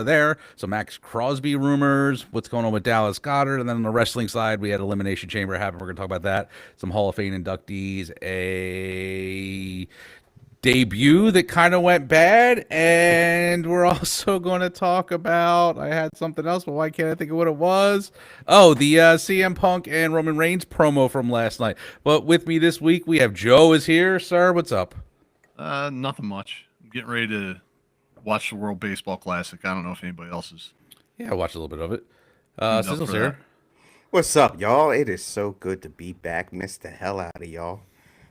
there. So Max Crosby rumors, what's going on with Dallas Goddard, and then on the wrestling side, we had Elimination Chamber happen. We're going to talk about that. Some Hall of Fame inductees, a debut that kind of went bad, and we're also going to talk about. I had something else, but why can't I think of what it was? Oh, the CM Punk and Roman Reigns promo from last night. But with me this week, we have Joe is here, sir. What's up? Nothing much. I'm getting ready to watch the World Baseball Classic. I don't know if anybody else is Yeah, I watched a little bit of it. tuned up Sizzle's for here. that. What's up, y'all? It is so good to be back. Missed the hell out of y'all.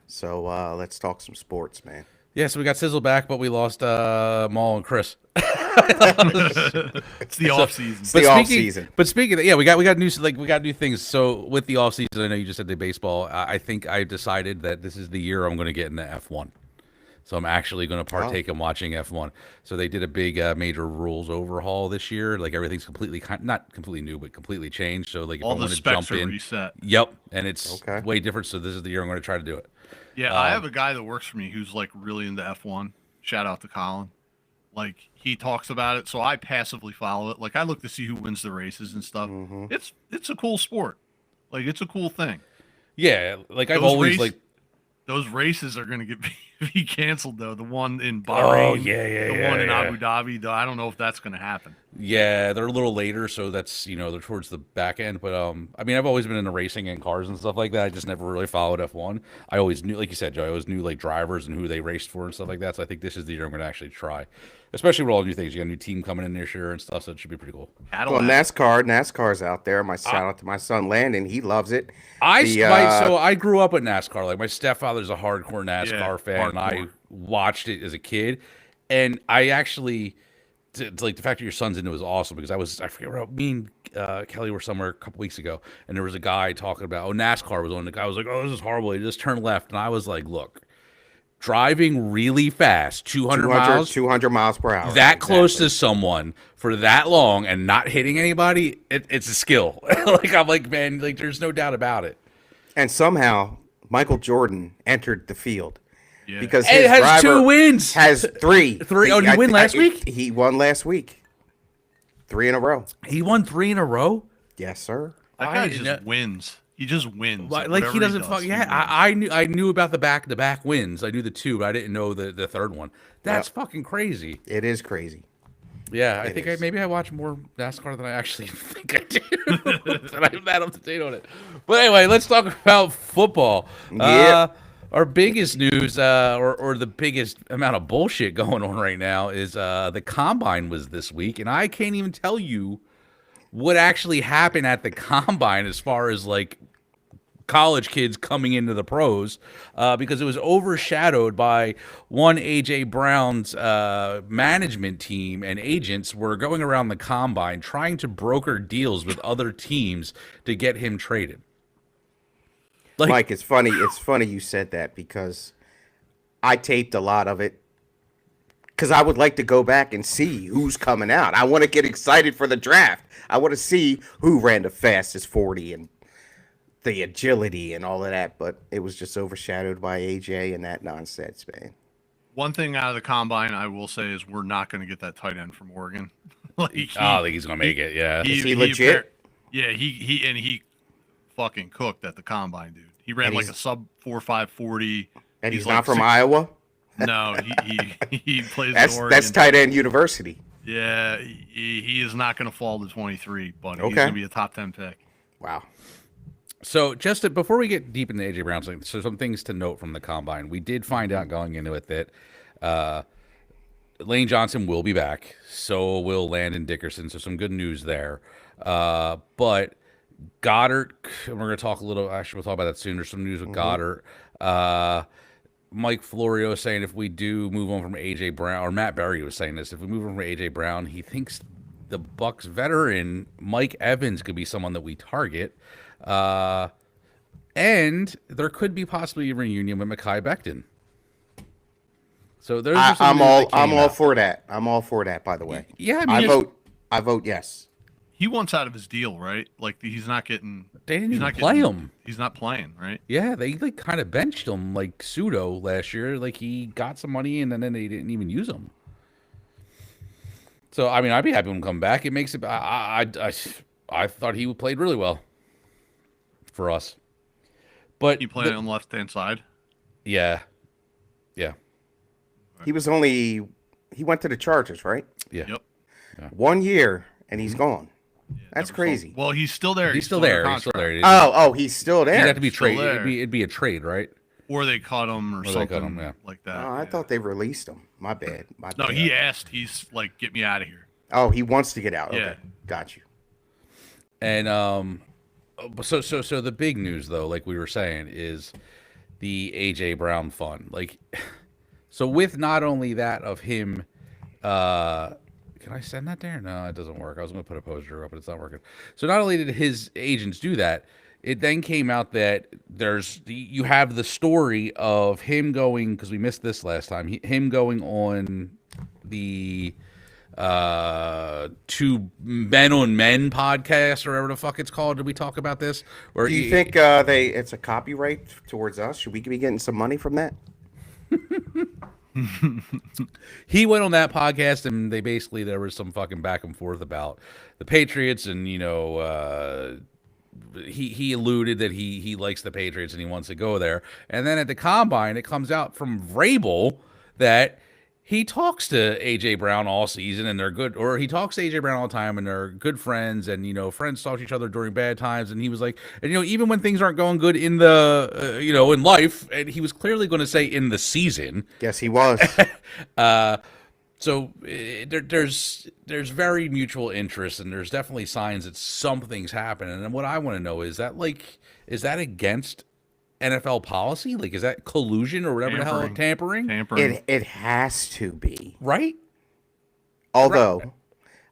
So let's talk some sports, man. Yeah, so we got Sizzle back, but we lost Maul and Chris. It's the off season. It's the off season. But speaking of, yeah, we got new things. So with the off season, I know you just said the baseball. I think I decided that this is the year I'm going to get into F1. So I'm actually going to partake in watching F1. So they did a big major rules overhaul this year. Like everything's completely not completely new, but completely changed. So like if All I the want to specs jump are in, reset. yep, and it's Okay. way different. So this is the year I'm going to try to do it. Yeah, I have a guy that works for me who's like really into F1. Shout out to Colin. Like he talks about it, so I passively follow it. Like I look to see who wins the races and stuff. It's a cool sport. Like it's a cool thing. Yeah, like I've Those always race- like. Those races are going to get be canceled though. The one in Bahrain, the one in Abu Dhabi. Though I don't know if that's going to happen. Yeah, they're a little later, so that's they're towards the back end. But I mean, I've always been into racing and cars and stuff like that. I just never really followed F1. I always knew, like you said, Joe, I always knew like drivers and who they raced for and stuff like that. So I think this is the year I'm going to actually try, especially with all the new things. You got a new team coming in this year and stuff, so it should be pretty cool. Well, NASCAR's out there. My shout out to my son Landon. He loves it. So I grew up with NASCAR. Like my stepfather's a hardcore NASCAR fan, and I hardcore. watched it as a kid. And I actually, like the fact that your son's into it was awesome because I forget where me and Kelly were somewhere a couple weeks ago, and there was a guy talking about NASCAR was on. The guy was like, "Oh, this is horrible. He just turned left," and I was like, "Look, driving really fast, 200 miles, 200 miles per hour. that close to someone for that long and not hitting anybody, it's a skill." Like I'm like, man, like there's no doubt about it. And somehow Michael Jordan entered the field. Yeah. Because And his it has driver 2 wins. has three. Oh, did he win last week? He won last week. 3 in a row. He won 3 in a row. Yes, sir. That I guy didn't just know- wins. He just wins. Like Whatever he doesn't does, fuck. he Yeah, wins. I knew about the back-to-back wins. I knew the 2, but I didn't know the third one. That's fucking crazy. It is crazy. Yeah, I It think is. maybe I watch more NASCAR than I actually think I do. And I'm that up to date on it. But anyway, let's talk about football. Yeah. Our biggest news, or the biggest amount of bullshit going on right now, is the combine was this week, and I can't even tell you what actually happened at the combine as far as like college kids coming into the pros, because it was overshadowed by one AJ Brown's management team and agents were going around the combine trying to broker deals with other teams to get him traded. Like, Mike, it's funny. It's funny you said that because I taped a lot of it because I would like to go back and see who's coming out. I want to get excited for the draft. I want to see who ran the fastest 40 and the agility and all of that. But it was just overshadowed by AJ and that nonsense, man. One thing out of the combine I will say is we're not going to get that tight end from Oregon. Like I think he's gonna make it. Yeah, Is he legit? he fucking cooked at the combine, dude. He ran And like he's- a sub 4.540. And he's like not from six- Iowa. No, he plays at Oregon. That's tight end university. Yeah, he is not going to fall to 23, but he's Okay. going to be a top 10 pick. Wow. So before we get deep into AJ Brown, so some things to note from the combine. We did find out going into it that Lane Johnson will be back. So will Landon Dickerson. So some good news there. But Goddard, and we're going to talk a little. Actually, we'll talk about that soon. There's some news with Goddard. Mike Florio is saying if we do move on from AJ Brown, or Matt Berry was saying this, if we move on from AJ Brown, he thinks the Bucks veteran Mike Evans could be someone that we target. And there could be possibly a reunion with Mekhi Becton. So there's I'm all for that. I'm all for that, by the way. Yeah, I mean, I vote yes. He wants out of his deal, right? Like he's not getting. They didn't he's even not play getting- him. He's not playing, right? Yeah, they like kind of benched him like pseudo last year. Like he got some money and then they didn't even use him. So I mean, I'd be happy when him come back. It makes it. I thought he played really well for us, but He played on the left hand side. yeah, yeah, He went to the Chargers, right? yeah. Yep. 1 year and he's gone. That's Never crazy. sold- Well, he's still there. He's still under there. He's still contract. there. Oh, he's still He'd there. have to be Still trade. there. It'd be a trade, right? Or they cut him or Or they something cut him, yeah. like that. Oh, I yeah. thought they released him. My bad. No, he asked. He's like, get me out of here. Oh, he wants to get out. Yeah. Okay, got you. And so the big news though, like we were saying, is the AJ Brown fund. Like, so with not only that of him, can I send that there? No, it doesn't work. I was gonna put a poster up, but it's not working. So not only did his agents do that, it then came out that you have the story of him going, because we missed this last time. Him going on the two Men on Men podcast or whatever the fuck it's called. Did we talk about this? Or Do you think it's a copyright towards us? Should we be getting some money from that? he went on that podcast and they basically, there was some fucking back and forth about the Patriots, and he alluded that he likes the Patriots and he wants to go there. And then at the combine, it comes out from Vrabel that he talks to AJ Brown all season and they're good, or he talks to AJ Brown all the time and they're good friends, and friends talk to each other during bad times. And he was like, and even when things aren't going good in the in life, and he was clearly going to say in the season. Yes, he was. So there's very mutual interest, and there's definitely signs that something's happening. And what I want to know is that against NFL policy? Like, is that collusion or whatever the hell? Tampering? It has to be. Right? Although, Right.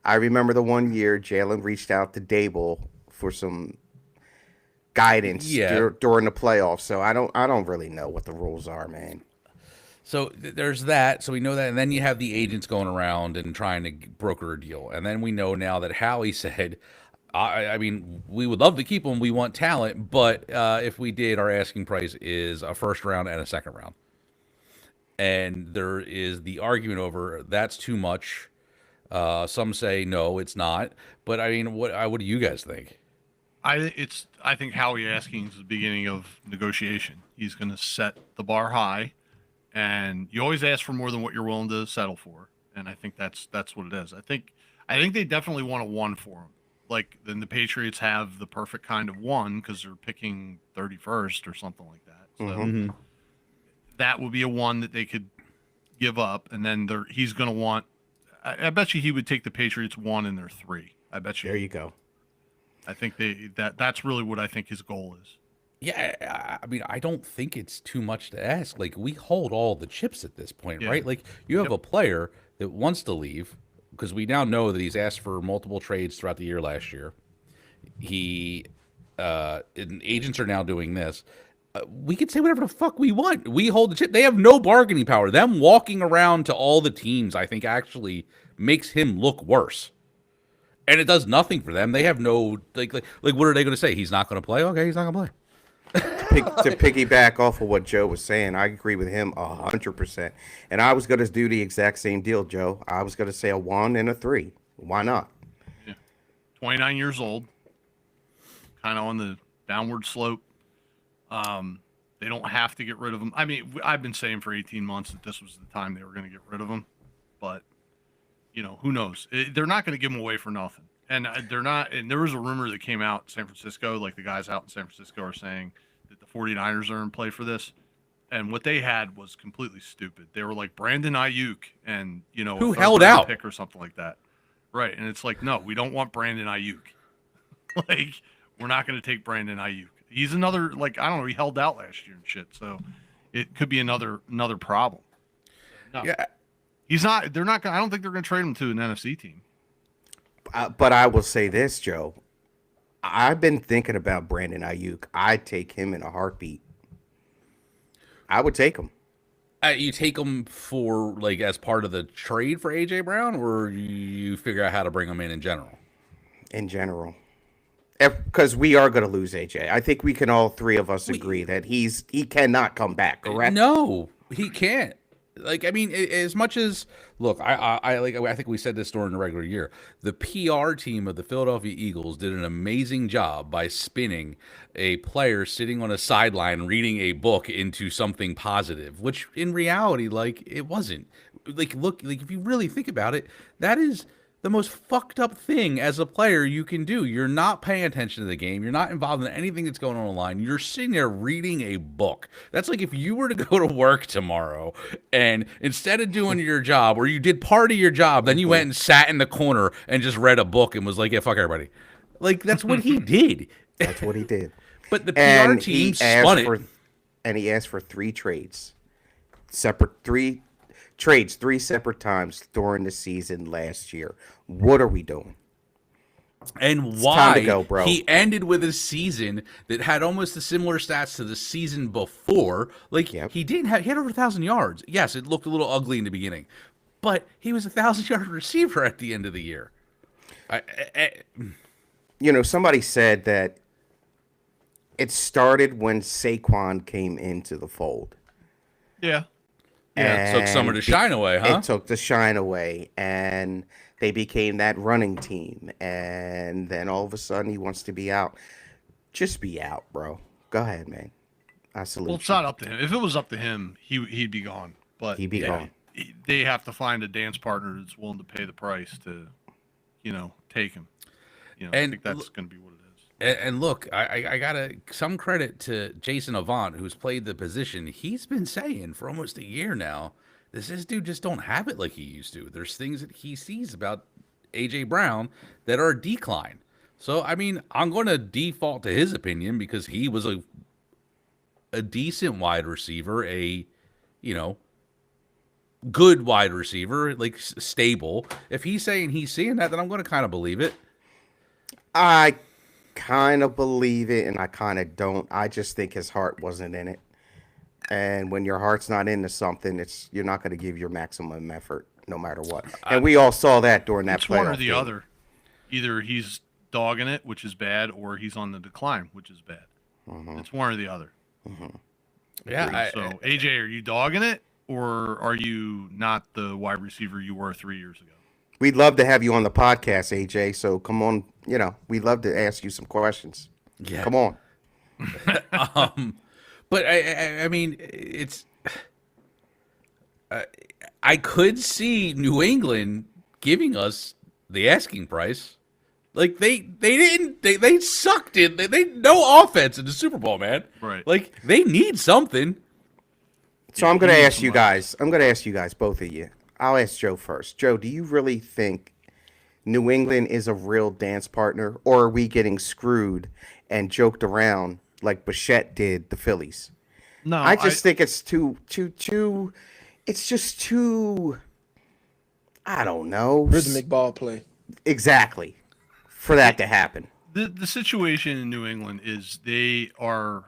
I remember the 1 year Jalen reached out to Dable for some guidance during the playoffs. So I don't really know what the rules are, man. So there's that. So we know that. And then you have the agents going around and trying to broker a deal. And then we know now that Howie said, I mean, we would love to keep him. We want talent. But if we did, our asking price is a first round and a second round. And there is the argument over that's too much. Some say no, it's not. But I mean, what do you guys think? I think Howie asking is the beginning of negotiation. He's going to set the bar high, and you always ask for more than what you're willing to settle for. And I think that's what it is. I think they definitely want a one for him. Like, then the Patriots have the perfect kind of one because they're picking 31st or something like that. So that would be a one that they could give up, and then he's going to want. I bet you he would take the Patriots one and their three. I bet you. There you go. I think that's really what I think his goal is. Yeah, I mean, I don't think it's too much to ask. Like, we hold all the chips at this point, Yeah. right? Like, you have a player that wants to leave, because we now know that he's asked for multiple trades throughout the year last year. And agents are now doing this. We can say whatever the fuck we want. We hold the chip. They have no bargaining power. Them walking around to all the teams, I think, actually makes him look worse. And it does nothing for them. They have no like what are they going to say? He's not going to play? Okay, he's not going to play. To piggyback off of what Joe was saying, I agree with him 100%. And I was going to do the exact same deal, Joe. I was going to say a 1 and a 3. Why not? 29 years old, kind of on the downward slope. They don't have to get rid of him. I mean, I've been saying for 18 months that this was the time they were going to get rid of him, but who knows? They're not going to give him away for nothing. And they're not. And there was a rumor that came out in San Francisco, like the guys out in San Francisco are saying that the 49ers are in play for this. And what they had was completely stupid. They were like Brandon Ayuk and, Who a held third-round out? pick or something like that. Right. And it's like, no, we don't want Brandon Ayuk. Like, we're not going to take Brandon Ayuk. He's another, like, I don't know, he held out last year and shit. So it could be another problem. No. Yeah. They're not going to, I don't think they're going to trade him to an NFC team. But I will say this, Joe. I've been thinking about Brandon Ayuk. I'd take him in a heartbeat. I would take him. You take him for, like, as part of the trade for AJ Brown, or you figure out how to bring him in general? In general. Because we are going to lose AJ. I think we can all three of us agree that he cannot come back, correct? No, he can't. Like, I mean, as much as look, I think we said this during the regular year. The PR team of the Philadelphia Eagles did an amazing job by spinning a player sitting on a sideline reading a book into something positive, which in reality, like, it wasn't. Like, look, like if you really think about it, that is the most fucked up thing as a player you can do. You're not paying attention to the game. You're not involved in anything that's going on online. You're sitting there reading a book. That's like if you were to go to work tomorrow and instead of doing your job, or you did part of your job, then you went and sat in the corner and just read a book and was like, yeah, fuck everybody. Like, that's what he did. That's what he did. But the PR And team he spun asked it. he asked for 3 trades, three trades 3 separate times during the season last year. What are we doing? And time why to go, bro. he ended with a season that had almost the similar stats to the season before. Like, Yep. he had over 1,000 yards. Yes, it looked a little ugly in the beginning, but he was a 1,000-yard receiver at the end of the year. You know, somebody said that it started when Saquon came into the fold. Yeah. Yeah, it took some of the shine away, huh? It took the shine away, and they became that running team. And then all of a sudden, he wants to be out. Just be out, bro. Go ahead, man. I salute Well, it's you. not up to him. If it was up to him, he'd be gone. But He'd be gone. they have to find a dance partner that's willing to pay the price to, take him. I And think that's going to be what it is. And look, I gotta some credit to Jason Avant, who's played the position. He's been saying for almost a year now, this dude just don't have it like he used to. There's things that he sees about AJ Brown that are a decline. So I mean, I'm going to default to his opinion because he was a decent wide receiver, good wide receiver, like stable. If he's saying he's seeing that, then I'm going to kind of believe it. I kind of believe it, and I kind of don't. I just think his heart wasn't in it. And when your heart's not into something, you're not going to give your maximum effort, no matter what. And we all saw that during that It's one or playoff the game. other. Either he's dogging it, which is bad, or he's on the decline, which is bad. It's one or the other. Yeah. So, AJ, are you dogging it, or are you not the wide receiver you were 3 years ago? We'd love to have you on the podcast, AJ. So come on, we'd love to ask you some questions. Yeah. Come on. But I mean, it's. I could see New England giving us the asking price. Like they didn't they sucked in they no offense in the Super Bowl, man. Right. Like they need something. So I'm going to ask you guys. I'm going to ask you guys, both of you. I'll ask Joe first. Joe, do you really think New England is a real dance partner, or are we getting screwed and joked around like Bichette did the Phillies? No, I just think it's too. It's just too. I don't know. Rhythmic ball play. Exactly. For that to happen. the situation in New England is they are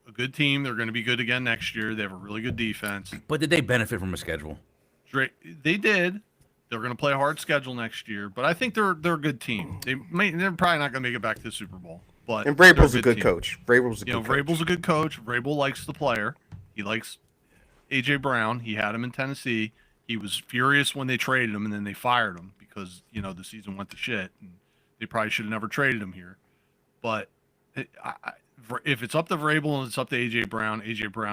a good team. They're going to be good again next year. They have a really good defense. But did they benefit from a schedule? They did. They're going to play a hard schedule next year, but I think they're a good team. They're probably not going to make it back to the Super Bowl. But And Vrabel's they're a good team. coach. Vrabel's a good coach. Vrabel's a good coach. Vrabel likes the player. He likes AJ Brown. He had him in Tennessee. He was furious when they traded him, and then they fired him because the season went to shit. And they probably should have never traded him here. But if it's up to Vrabel and it's up to AJ Brown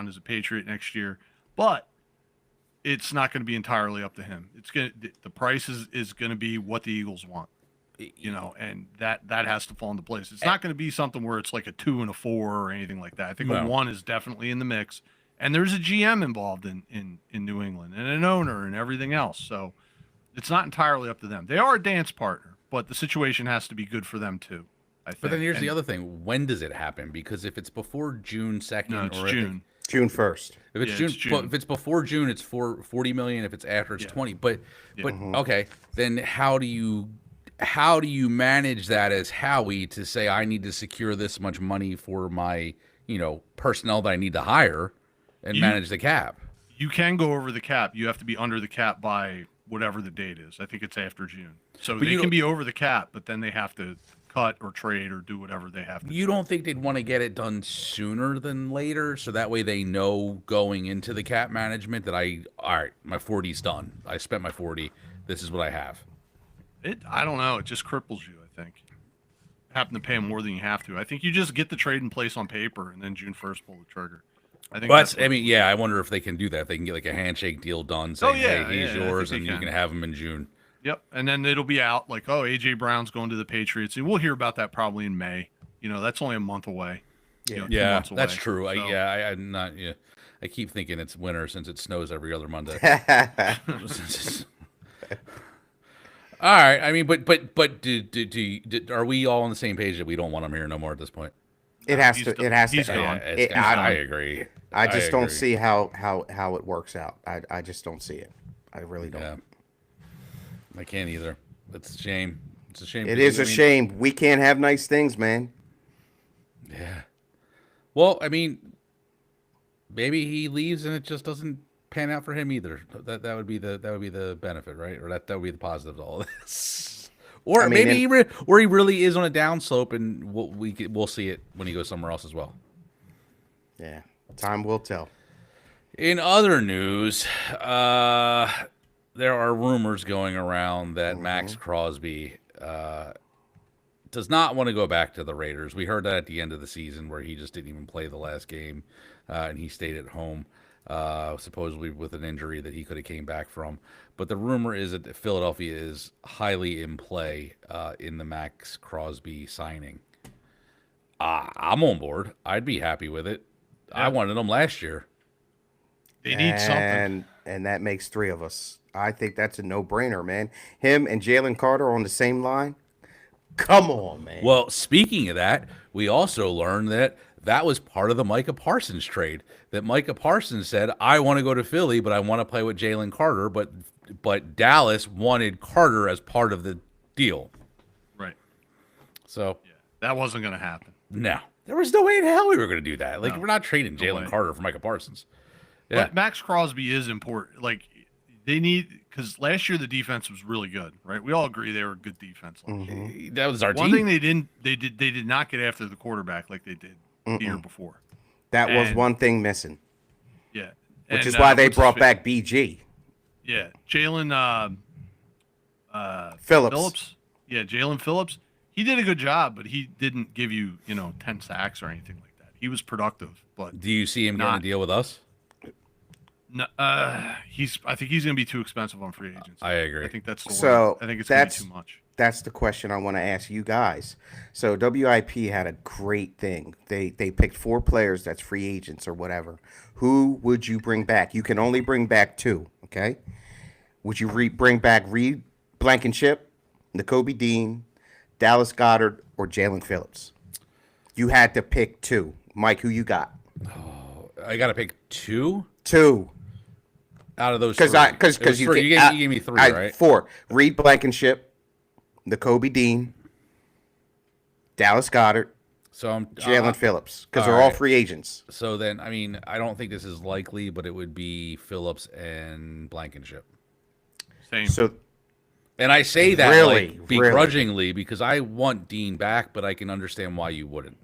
is a Patriot next year. But it's not going to be entirely up to him. The price is going to be what the Eagles want. And that has to fall into place. It's not going to be something where it's like a 2 and a 4 or anything like that. I think a 1 is definitely in the mix, and there's a GM involved in New England and an owner and everything else. So it's not entirely up to them. They are a dance partner, but the situation has to be good for them too. I think. But then here's the other thing: when does it happen? Because if it's before June 2nd, No, it's or June. June 1st. If it's Yeah, June, it's June. if it's before June, it's for 40 million. If it's after, it's Yeah. 20. But okay, then how do you manage that as Howie to say I need to secure this much money for my personnel that I need to hire and manage the cap? You can go over the cap. You have to be under the cap by whatever the date is. I think it's after June. So But they you can don't- be over the cap, but then they have to cut or trade or do whatever they have to. You don't think they'd want to get it done sooner than later, so that way they know going into the cap management that all right, my 40's done. I spent my 40. This is what I have. I don't know. It just cripples you, I think. Happen to pay them more than you have to. I think you just get the trade in place on paper and then June 1st pull the trigger. I think But I mean, yeah, I wonder if they can do that. If they can get like a handshake deal done, saying, yeah, "Hey, he's yeah, I yours," think and they you can. can have him in June. Yep, and then it'll be out like, oh, AJ Brown's going to the Patriots, and we'll hear about that probably in May. That's only a month away. Yeah. 2 Yeah, months that's away. true. So, I'm not. Yeah, I keep thinking it's winter since it snows every other Monday. All right. I mean, but are we all on the same page that we don't want him here no more at this point? It has He's to. done. It has He's to. gone. It, I agree. I just don't agree. see how it works out. I just don't see it. I really don't. Yeah, I can't either. It's a shame. It's a shame. It because, is a shame. We can't have nice things, man. Yeah. Well, I mean, maybe he leaves and it just doesn't pan out for him either. That would be the benefit, right? Or that would be the positive to all of this. Or I mean, maybe he really is on a downslope, and we'll see it when he goes somewhere else as well. Yeah, time will tell. In other news, there are rumors going around that Max Crosby does not want to go back to the Raiders. We heard that at the end of the season where he just didn't even play the last game, and he stayed at home, supposedly with an injury that he could have came back from. But the rumor is that Philadelphia is highly in play in the Max Crosby signing. I'm on board. I'd be happy with it. I wanted him last year. They need something. And that makes three of us. I think that's a no-brainer, man. Him and Jalen Carter on the same line. Come on, man. Well, speaking of that, we also learned that was part of the Micah Parsons trade. That Micah Parsons said, "I want to go to Philly, but I want to play with Jalen Carter." But Dallas wanted Carter as part of the deal. Right. So Yeah, that wasn't going to happen. no, there was no way in hell we were going to do that. Like No. we're not trading No Jalen way. Carter for Micah Parsons. Yeah, But Max Crosby is important. Like they need because last year the defense was really good, right? We all agree they were a good defense. Last year. that was our One team. thing they did not get after the quarterback like they did the year before. that was and- one thing missing, Yeah, which And, is why they what's his brought fa- back BG Yeah, Jalen Phillips. Yeah, Jalen Phillips. He did a good job, but he didn't give you 10 sacks or anything like that. He was productive, but Do you see him getting a Not- deal with us? no, I think he's going to be too expensive on free agents. I agree. I think that's the So, word. I think it's going to be that's- too much. That's the question I want to ask you guys. So WIP had a great thing. They picked 4 players that's free agents or whatever. Who would you bring back? You can only bring back 2. Okay. Would you bring back Reed Blankenship, N'Kobe Dean, Dallas Goddard, or Jalen Phillips? You had to pick 2. Mike, who you got? I got to pick 2 2. out of those. Because three. because It was you, three. You gave me 3, right? 4. Reed Blankenship, N'Kobe Dean, Dallas Goddard, So I'm Jalen Phillips, because all they're all right. free agents. So then, I mean, I don't think this is likely, but it would be Phillips and Blankenship. Same. So And I say that Really? like begrudgingly because I want Dean back, but I can understand why you wouldn't.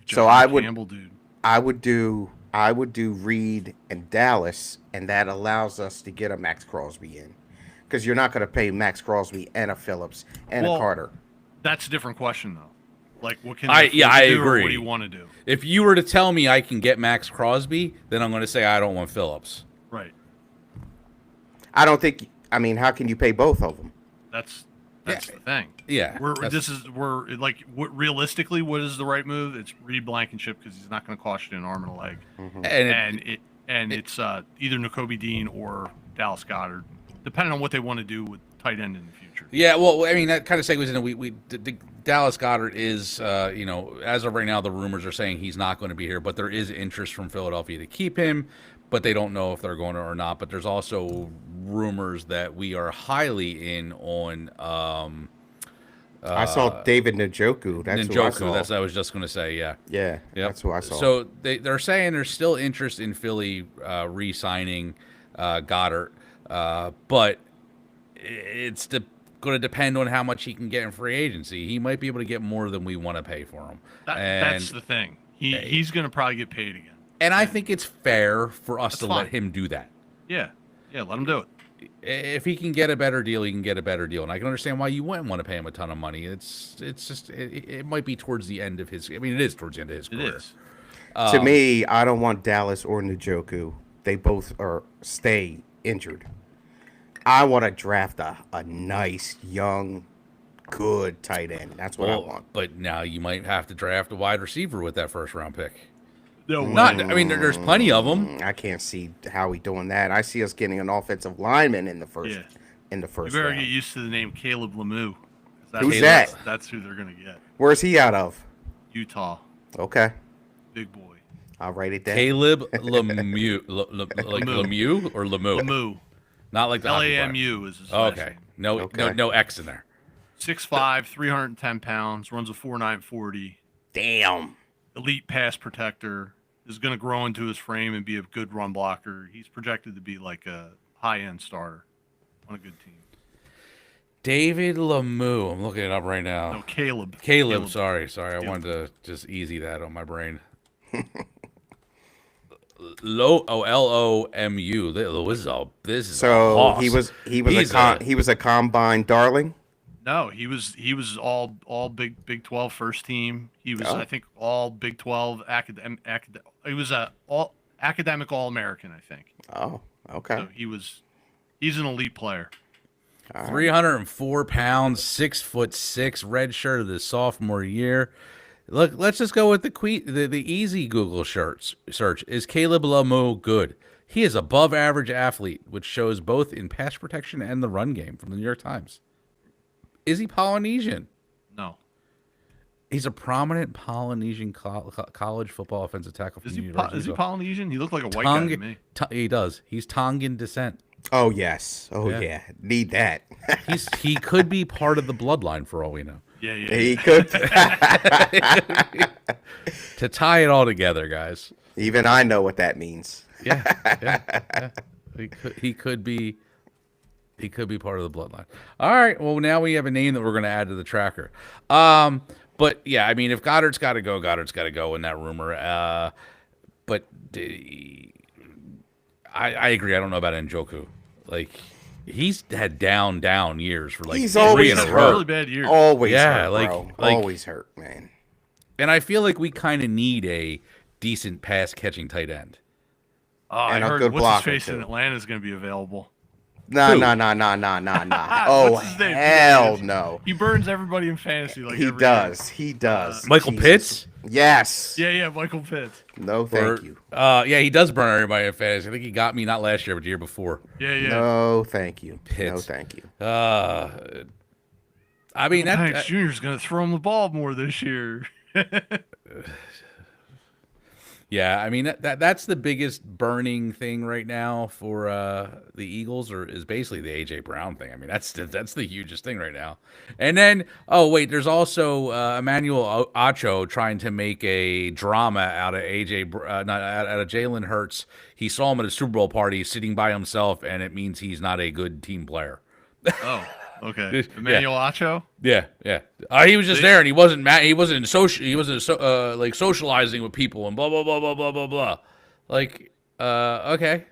So John I would- Campbell, dude. I would do Reed and Dallas, and that allows us to get a Max Crosby in, because you're not going to pay Max Crosby and a Phillips and a Well, Carter. That's a different question, though. Like, what can I you afford to do, or agree. What do you want to do? If you were to tell me I can get Max Crosby, then I'm going to say I don't want Phillips. Right. I don't think. I mean, how can you pay both of them? That's Yeah. the thing. Yeah, Realistically, what is the right move? It's Reed Blankenship because he's not going to cost you an arm and a leg, and it's either N'Kobe Dean or Dallas Goddard, depending on what they want to do with tight end in the future. yeah, well, I mean that kind of segues into the Dallas Goddard is as of right now the rumors are saying he's not going to be here, but there is interest from Philadelphia to keep him, but they don't know if they're going to or not. But there's also rumors that we are highly in on I saw David Njoku. That's who I saw. Njoku. That's what I was just going to say. Yeah. Yeah, Yep. that's who I saw. So they're saying there's still interest in Philly re-signing Goddard, but it's going to depend on how much he can get in free agency. He might be able to get more than we want to pay for him. That's the thing. He's going to probably get paid again. And I think it's fair for us That's to fine. let him do that. Yeah, let him do it. If he can get a better deal, he can get a better deal, and I can understand why you wouldn't want to pay him a ton of money. It's just it might be towards the end of his. I mean, it is towards the end of his career. It is. To me, I don't want Dallas or Njoku. They both stay injured. I want to draft a nice, young, good tight end. That's what I want. But now you might have to draft a wide receiver with that first round pick. No, Not, I mean, there's plenty of them. I can't see how we doing that. I see us getting an offensive lineman in the first Yeah. in the You first better round. get used to the name Caleb Lemieux. Who's that? That's who they're going to get. Where's he out of? Utah. Okay, Big boy. I'll write it down. Caleb Lemieux, like Lemieux or Lemieux? Lemieux. Not like the hockey player. LAMU is his Oh, last okay. name. No X in there. 6'5", 310 pounds, runs a 4.9 40. Damn. Elite pass protector. Is going to grow into his frame and be a good run blocker. He's projected to be like a high-end starter on a good team. David Lemieux. I'm looking it up right now. No, Caleb. Caleb. Sorry. I wanted to just easy that on my brain. Lomu. This is a So hoss. he was a combine darling. No, he was all Big 12 first team. He was I think all Big 12 academic. He was a all academic All-American, I think. Oh, okay. So he's an elite player. 304 pounds, 6'6", red shirt of the sophomore year. Look, let's just go with the easy Google search. Is Caleb Lemieux good? He is above average athlete, which shows both in pass protection and the run game from the New York Times. Is he Polynesian? No. He's a prominent Polynesian college football offensive tackle from Is the he University. is he of- Polynesian? He looked like a white guy to me. He does. He's Tongan descent. Oh yes. Oh Yeah. yeah. Need that. He could be part of the bloodline for all we know. Yeah. He could. To tie it all together, guys. Even I know what that means. Yeah. He could be part of the bloodline. All right. Well, now we have a name that we're going to add to the tracker. But yeah, I mean, if Goddard's got to go, Goddard's got to go in that rumor. But I agree. I don't know about Njoku. Like, he's had down years for like He's 3 always in a He's had row. really bad years. Always Yeah, hurt, like- bro. like- Always hurt, man. And I feel like we kind of need a decent pass catching tight end. I and a heard good what's blocker, his face in too. Atlanta is going to be available. Nah. Who? Oh What's his name? hell no. He burns everybody in fantasy like He every does. He does. Michael Jesus. Pitts? Yes. Year. Yeah, Michael Pitts. No, thank you. Yeah, he does burn everybody in fantasy. I think he got me not last year, but the year before. Yeah. No, thank you. No, Pitts. thank you. I mean, Hanks Jr. is going to throw him the ball more this year. yeah, I mean that's the biggest burning thing right now for the Eagles, or is basically the AJ Brown thing. I mean, that's the hugest thing right now. And then, oh wait, there's also Emmanuel Acho trying to make a drama out of out of Jalen Hurts. He saw him at a Super Bowl party sitting by himself, and it means he's not a good team player. Oh, okay. Emmanuel Acho? Yeah. He was just there, and he wasn't mad. He wasn't like socializing with people and blah blah blah blah blah blah blah. Like, okay,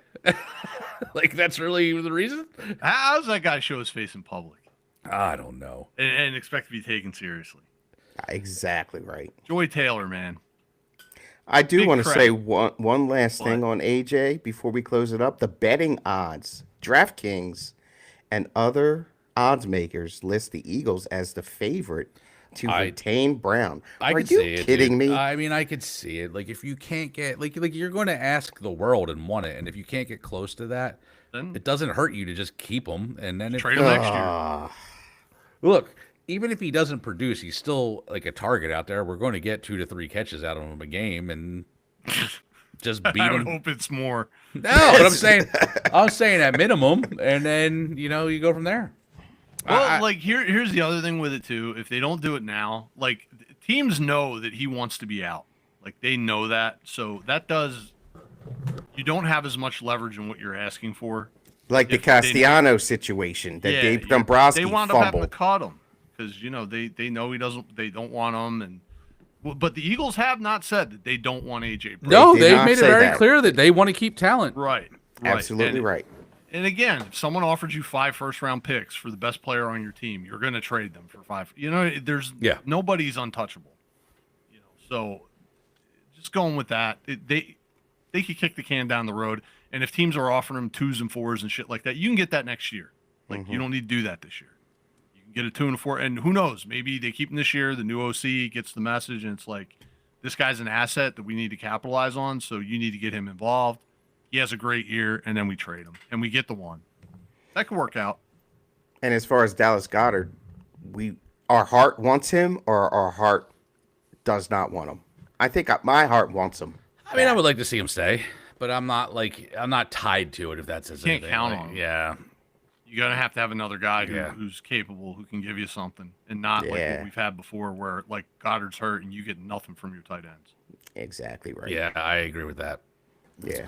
like that's really the reason. How does that guy show his face in public I don't know. and expect to be taken seriously? Exactly right. Joy Taylor, man. I do Big want to credit. say one last thing on AJ before we close it up. The betting odds, DraftKings, and other odds makers list the Eagles as the favorite to retain Brown. I Are could you see it. kidding Dude. me? I mean, I could see it. Like, if you can't get like you're going to ask the world and want it, and if you can't get close to that, Then it doesn't hurt you to just keep them. And then if trade him next year. Ah, look, even if he doesn't produce, he's still like a target out there. We're going to get 2 to 3 catches out of him a game and just beat I would him. hope it's more. No, but I'm saying at minimum, and then you go from there. Well, like here's the other thing with it too. If they don't do it now, like teams know that he wants to be out. Like they know that, so that does. You don't have as much leverage in what you're asking for. Like the if they- Castellano situation that Dave They Dombrowski wound up having to fumbled. cut him because they know he doesn't. They don't want him, but the Eagles have not said that they don't want AJ Brown. No, did they've not made it say very that. clear that they want to keep talent. Right. Absolutely and, right. And again, if someone offered you 5 first-round picks for the best player on your team, you're going to trade them for 5. There's nobody's untouchable. So just going with that, they could kick the can down the road. And if teams are offering them 2s and 4s and shit like that, you can get that next year. Like you don't need to do that this year. You can get a 2 and a 4, and who knows? Maybe they keep him this year. The new OC gets the message, and it's like, this guy's an asset that we need to capitalize on. So you need to get him involved. He has a great year, and then we trade him, and we get the one. That could work out. And as far as Dallas Goedert, our heart wants him, or our heart does not want him. I think my heart wants him. I mean, I would like to see him stay, but I'm not tied to it if that's his Can't anything. count Like, on him. Yeah. You're going to have another guy Yeah. who's capable, who can give you something, and not like Yeah. what we've had before where, like, Goddard's hurt and you get nothing from your tight ends. Exactly right. Yeah, I agree with that. Yeah.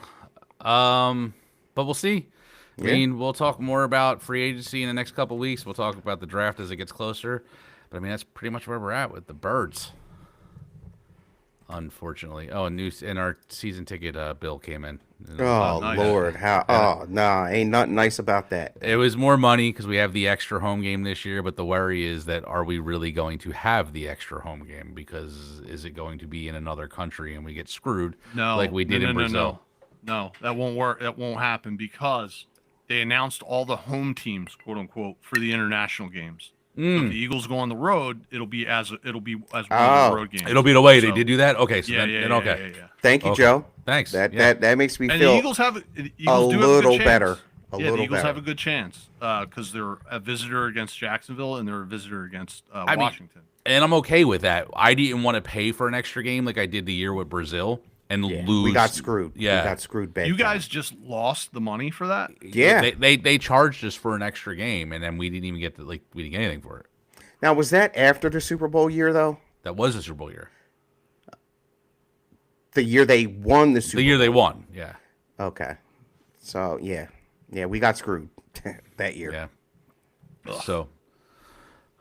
But we'll see. I Yeah. mean, we'll talk more about free agency in the next couple weeks. We'll talk about the draft as it gets closer. But I mean, that's pretty much where we're at with the Birds. Unfortunately. Oh, and our season ticket bill came in. Oh nice. Lord, how? Oh no, ain't nothing nice about that. It was more money because we have the extra home game this year, but the worry is that are we really going to have the extra home game? Because is it going to be in another country and we get screwed No. like we did in Brazil? No, that won't work. That won't happen because they announced all the home teams, quote unquote, for the international games. So if the Eagles go on the road, it'll be as one of the road games. It'll be the way So- they did do that? Okay, so Yeah, then yeah, okay. yeah. Thank you, Okay. Joe. Thanks. That Yeah. that makes me And feel the Eagles do have a little good chance. better. A the little Eagles better. have a good chance because they're a visitor against Jacksonville and they're a visitor against mean, Washington. And I'm okay with that. I didn't want to pay for an extra game like I did the year with Brazil and lose. We got screwed. Yeah. We got screwed bad. You guys just lost the money for that? Yeah. They charged us for an extra game, and then we didn't even get we didn't get anything for it. Now, was that after the Super Bowl year, though? That was the Super Bowl year. The year they won the Super The year Bowl? they won. Yeah. Okay. So, yeah. Yeah, we got screwed that year. Yeah. So,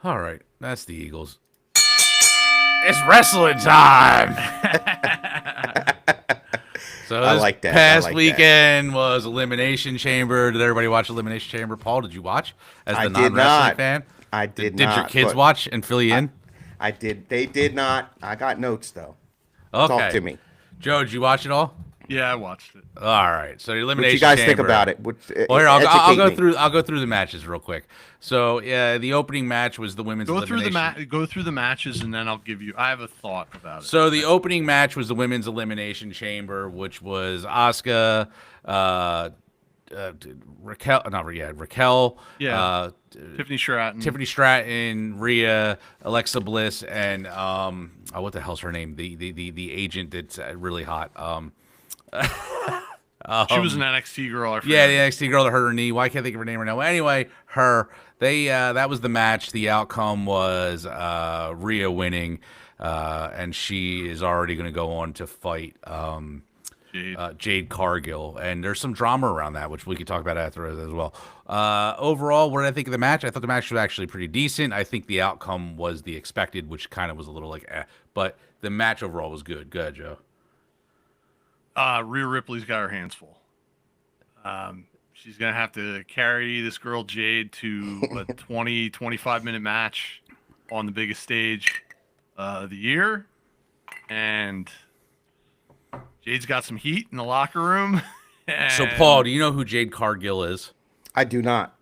all right. That's the Eagles. It's wrestling time. So I this like that. I past like that. weekend was Elimination Chamber. Did everybody watch Elimination Chamber? Paul, did you watch as the I did non-wrestling not. fan? I did Did your not, kids but watch and fill you in? I did. They did not. I got notes, though. Okay. Talk to me. Joe, did you watch it all? Yeah, I watched it. All right. So the What Elimination you guys think Chamber. about it? Well, here I'll educate go me. through. I'll go through the matches real quick. So, yeah, the opening match was the women's Go through elimination. go through the matches and then I'll give you. I have a thought about it. So the opening match was the women's elimination chamber, which was Asuka, Raquel, Yeah. Tiffany Stratton. Tiffany Stratton, Rhea, Alexa Bliss, and what the hell's her name? The agent that's really hot. She was an NXT girl. I Yeah, forget. the NXT girl that hurt her knee. Why can't I think of her name right now? Well, anyway, her. They that was the match. The outcome was Rhea winning, and she is already going to go on to fight Jade. Jade Cargill. And there's some drama around that, which we could talk about after as well. Overall, what did I think of the match? I thought the match was actually pretty decent. I think the outcome was the expected, which kind of was a little like, but the match overall was good. Good, Joe. Rhea Ripley's got her hands full. She's going to have to carry this girl Jade to a 20, 25-minute match on the biggest stage of the year. And Jade's got some heat in the locker room. So, Paul, do you know who Jade Cargill is? I do not.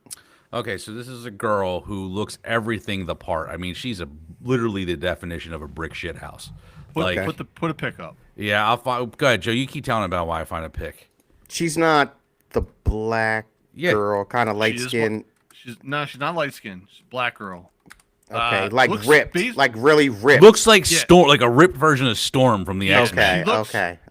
Okay, so this is a girl who looks everything the part. I mean, she's literally the definition of a brick shit house. Put a pick up. Yeah, I'll find. Go ahead, Joe. You keep telling about why I find a pick. She's not the black Yeah. girl, kind of light She is skin. She's not light skinned. She's a black girl. Okay, like looks ripped, bas- like really ripped. Looks like Yeah. Storm, like a ripped version of Storm from the Yeah. X-Men. okay, She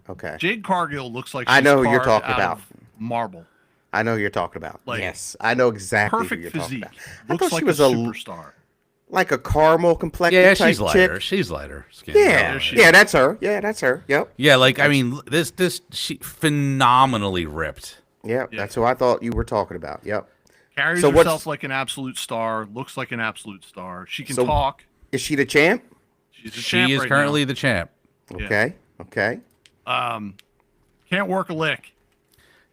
looks- okay. Jade Cargill looks like I she's know who you're carved talking out about. of marble. I know who you're talking about. Like, yes, I know exactly who Perfect you're physique. talking about. I Looks thought like she was a superstar. like a caramel complexion Yeah, type she's lighter. chick. She's lighter. Skin. Yeah, she yeah, is. that's her. Yeah, that's her. Yep. Yeah, like I mean, she phenomenally ripped. Yeah, Yeah. that's who I thought you were talking about. Yep. Carries So what's herself like an absolute star. Looks like an absolute star. She can So- talk. is she the champ? She's a She champ is right currently the champ. Okay. Okay. now. Can't work a lick.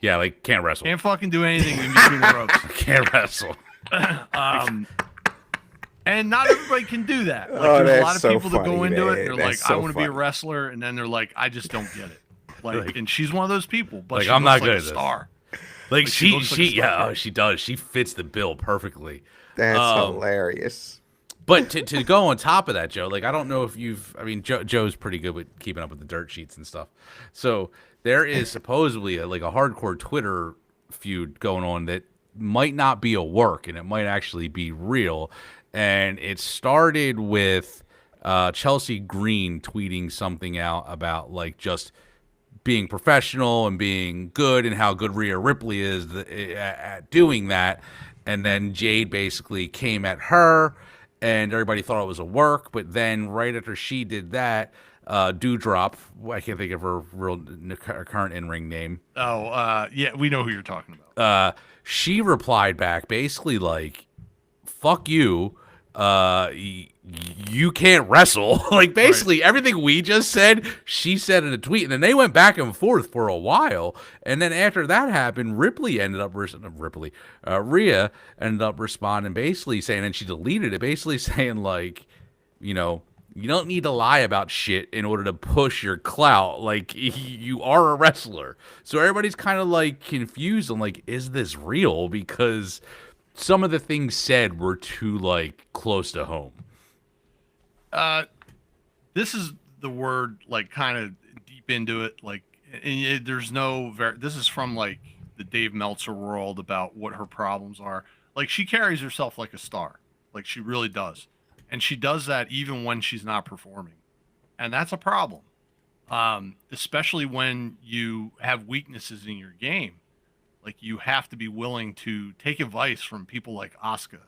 Yeah, like can't wrestle. Can't fucking do anything in between the ropes. Can't wrestle. And not everybody can do that. Like, Oh, there's a that's lot of so people that go funny, into it. man. They're That's like, so I want to be a funny. wrestler, and then they're like, I just don't get it. Like, Like- and she's one of those people. But Like, she I'm looks not like good a at this. star. Like she she looks like a yeah, star. oh, she does. She fits the bill perfectly. That's Um, hilarious. But to go on top of that, Joe, like I don't know if I mean, Joe's pretty good with keeping up with the dirt sheets and stuff. So there is supposedly like a hardcore Twitter feud going on that might not be a work and it might actually be real. And it started with Chelsea Green tweeting something out about like just being professional and being good and how good Rhea Ripley is at doing that. And then Jade basically came at her and everybody thought it was a work. But then right after she did that, Dewdrop, I can't think of her her current in-ring name. Oh, yeah, we know who you're talking about. She replied back basically like, fuck you. You can't wrestle. Like basically everything we just said, she said in a tweet, and then they went back and forth for a while. And then after that happened, Rhea ended up responding, basically saying, and she deleted it, basically saying like, you know, you don't need to lie about shit in order to push your clout. Like you are a wrestler, so everybody's kind of like confused on like, is this real? Because some of the things said were too like close to home. This is the word, like, kind of deep into it. Like, and there's no, this is from, like, the Dave Meltzer world about what her problems are. Like, she carries herself like a star. Like, she really does. And she does that even when she's not performing. And that's a problem. Especially when you have weaknesses in your game. Like, you have to be willing to take advice from people like Asuka,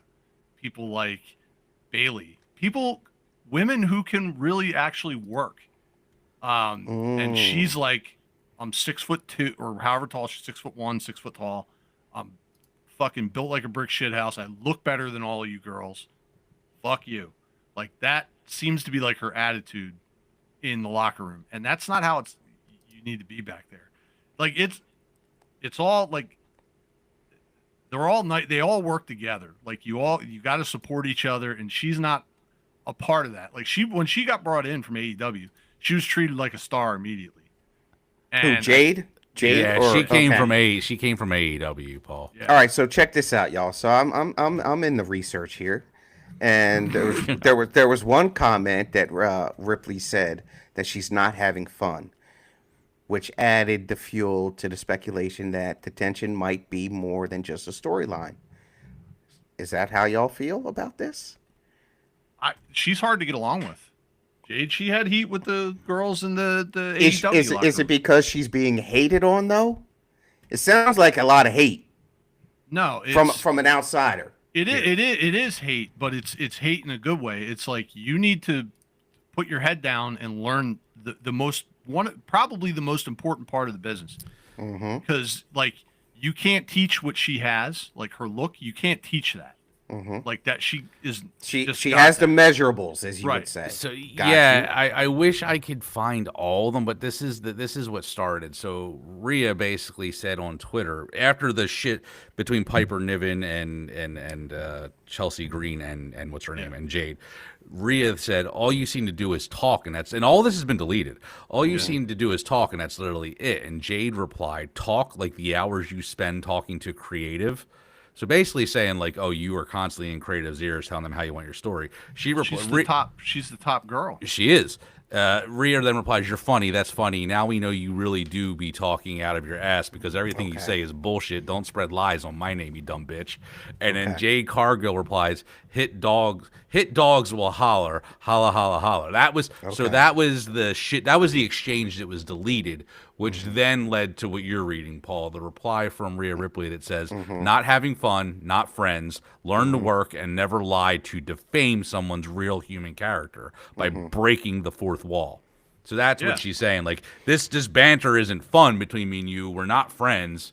people like Bailey, women who can really actually work. And she's like, I'm 6'2", or however tall she's 6'1", 6 foot tall. I'm fucking built like a brick shit house. I look better than all of you girls. Fuck you. Like, that seems to be like her attitude in the locker room, and that's not how you need to be back there. Like, it's all like they all work together. Like, you got to support each other, and she's not a part of that. Like, when she got brought in from AEW, she was treated like a star immediately. Who, Jade? Jade? Yeah, or, she came okay. from AEW, Paul. Yeah. All right, so check this out, y'all. So I'm in the research here, and there was one comment that Ripley said that she's not having fun, which added the fuel to the speculation that the tension might be more than just a storyline. Is that how y'all feel about this? She's hard to get along with. Jade, she had heat with the girls in the Is AEW locker it room. because she's being hated on though? It sounds like a lot of hate No, from an outsider. It is hate, but it's hate in a good way. It's like, you need to put your head down and learn probably the most important part of the business. Mm-hmm. Because, like, you can't teach what she has, like her look. You can't teach that. Mm-hmm. Like that, she She got has that. the measurables, as you Right. would say. So Got yeah, you. I wish I could find all of them, but this is what started. So Rhea basically said on Twitter after the shit between Piper Niven and Chelsea Green and what's her name and Jade. Rhea said, all you seem to do is talk, and all this has been deleted. All you seem to do is talk, and that's literally it. And Jade replied, talk like the hours you spend talking to creative. So basically saying like, oh, you are constantly in creative's ears telling them how you want your story. She replied, She's the top girl. she is. Rhea then replies, you're funny. That's funny. Now we know you really do be talking out of your ass because everything you say is bullshit. Don't spread lies on my name, you dumb bitch. And then Jade Cargill replies, hit dogs will holler, holla, holla, holla. That was so that was the shit. That was the exchange that was deleted, which then led to what you're reading, Paul. The reply from Rhea Ripley that says, not having fun, not friends, learn to work and never lie to defame someone's real human character by breaking the fourth wall. So that's what she's saying. Like, this banter isn't fun between me and you. We're not friends.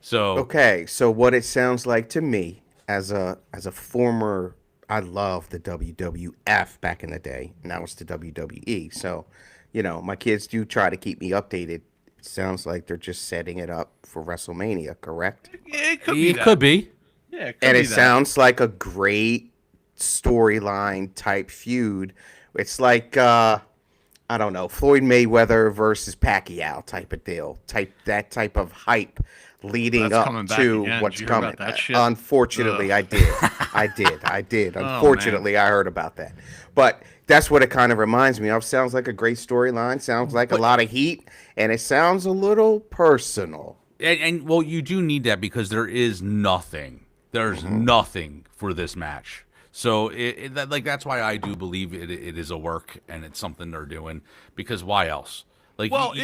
So Okay, so what it sounds like to me as a former, I love the WWF back in the day. Now it's the WWE. So, my kids do try to keep me updated. It sounds like they're just setting it up for WrestleMania, correct? Yeah, it could be it that. could be. Yeah, it could And be it that. sounds like a great storyline type feud. It's like I don't know, Floyd Mayweather versus Pacquiao type of deal. That type of hype leading That's up coming back to again. what's Did you hear coming. about that shit? Unfortunately, I did. I did. Oh, Unfortunately, I heard about that. But that's what it kind of reminds me of. Sounds like a great storyline. Sounds like a lot of heat, and it sounds a little personal. And well, you do need that because there is nothing. There's nothing for this match. So that's why I do believe it is a work and it's something they're doing because why else? Like, Well,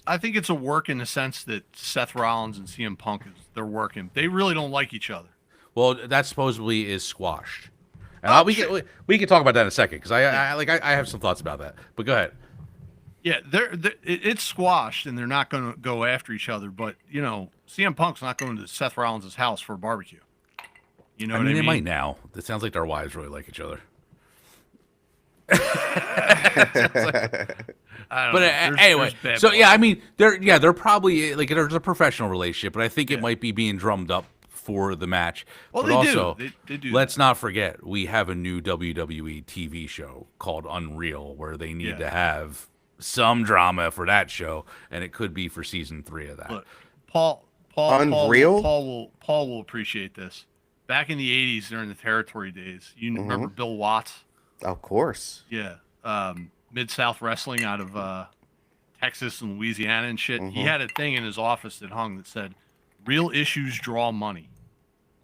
I think it's a work in the sense that Seth Rollins and CM Punk they're working. They really don't like each other. well, that supposedly is squashed. And we can talk about that in a second because I have some thoughts about that. But go ahead. Yeah, it's squashed and they're not going to go after each other. But CM Punk's not going to Seth Rollins' house for a barbecue. You know I what mean, I they mean? might now. It sounds like their wives really like each other. I don't But know. anyway, there's bad so blood. yeah, I mean, they're probably like there's a professional relationship, but I think it might be being drummed up for the match. Well, but they also, do. They do. let's not forget we have a new WWE TV show called Unreal, where they need to have some drama for that show, and it could be for season 3 of that. Look, Paul, Unreal? Paul will appreciate this. Back in the '80s, during the territory days, you remember Bill Watts? Of course. Yeah, Mid-South Wrestling out of Texas and Louisiana and shit. He had a thing in his office that hung that said, "Real issues draw money."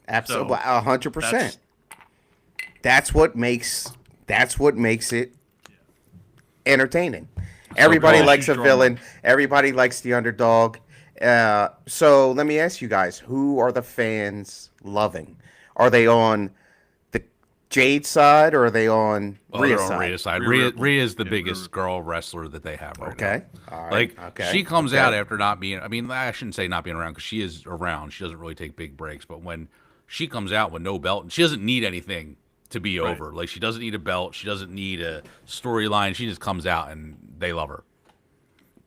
Absolutely, So, 100%. That's what makes it entertaining. Everybody Raw likes a issues villain. drama. Everybody likes the underdog. So let me ask you guys: who are the fans loving? Are they on the Jade side or are they on Rhea's They're on side? Rhea's side. Rhea Ripley. Rhea is the Yeah, biggest Rhea girl wrestler that they have right Okay. now. All right. Like Okay. she comes Okay. out after not being. I mean, I shouldn't say not being around because she is around. She doesn't really take big breaks, but when she comes out with no belt, and she doesn't need anything to be Right. over. Like she doesn't need a belt. She doesn't need a storyline. She just comes out and they love her.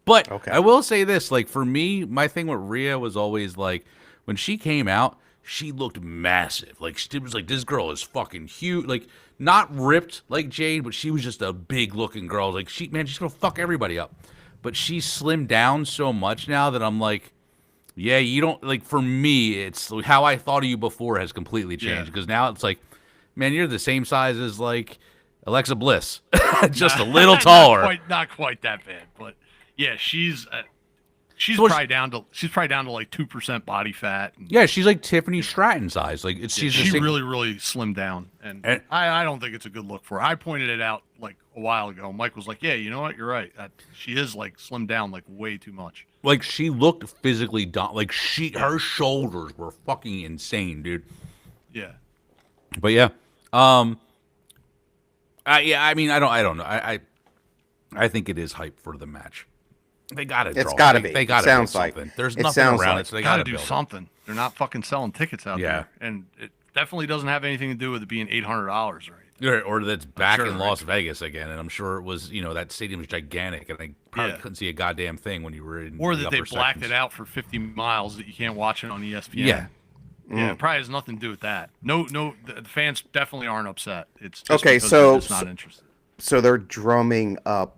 But Okay. I will say this: like for me, my thing with Rhea was always like when she came out, she looked massive. Like it was like this girl is fucking huge. Like not ripped like Jade, but she was just a big looking girl. Like she's gonna fuck everybody up. But she's slimmed down so much now that I'm like, yeah, you don't like. For me, it's how I thought of you before has completely changed Yeah. because now it's like, man, you're the same size as like Alexa Bliss, just a little taller. Not quite that bad, but yeah, she's So probably down to like 2% body fat. And Yeah, she's like Tiffany Stratton size. Like she's the she same- really slimmed down, and And- I don't think it's a good look for her. I pointed it out like a while ago. Mike was like, "Yeah, you know what? You're right. She is like slimmed down like way too much." like she looked physically like her shoulders were fucking insane, dude. Yeah, But yeah, I mean, I don't know. I think it is hype for the match. They gotta. It's gotta be. They gotta. Sounds build like. something. There's It nothing sounds around like. it, so they gotta gotta do build it. something. They're not fucking selling tickets out Yeah. there, and it definitely doesn't have anything to do with it being $800 or anything. Or that's back sure, in right? Las Vegas again, and I'm sure it was. That stadium was gigantic, and I probably Yeah. couldn't see a goddamn thing when you were in. Or the that they upper blacked sections. it out for 50 miles that you can't watch it on ESPN. Yeah. Yeah, it probably has nothing to do with that. No, the fans definitely aren't upset. It's just Okay, because so- they're just not interested. So they're drumming up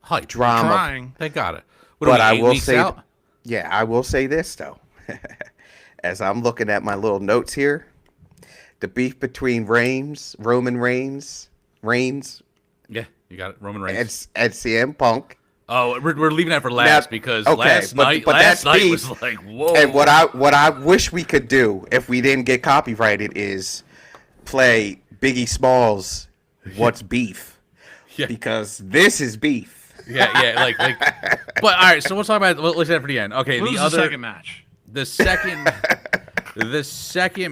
Hype. drama. Trying. They got it. What are But we, I 8 will weeks say, out? yeah, I will say this though. As I'm looking at my little notes here, the beef between Roman Reigns, Yeah, you got it. Roman Reigns. and CM Punk, Oh, we're leaving that for last because okay, last but night that's was beef. like whoa. and what I wish we could do if we didn't get copyrighted is play Biggie Smalls "What's Beef," Yeah. because this is beef. yeah, like. But all right, so we'll talk about. Let's have it for the end. Okay, What the was other the second match? the second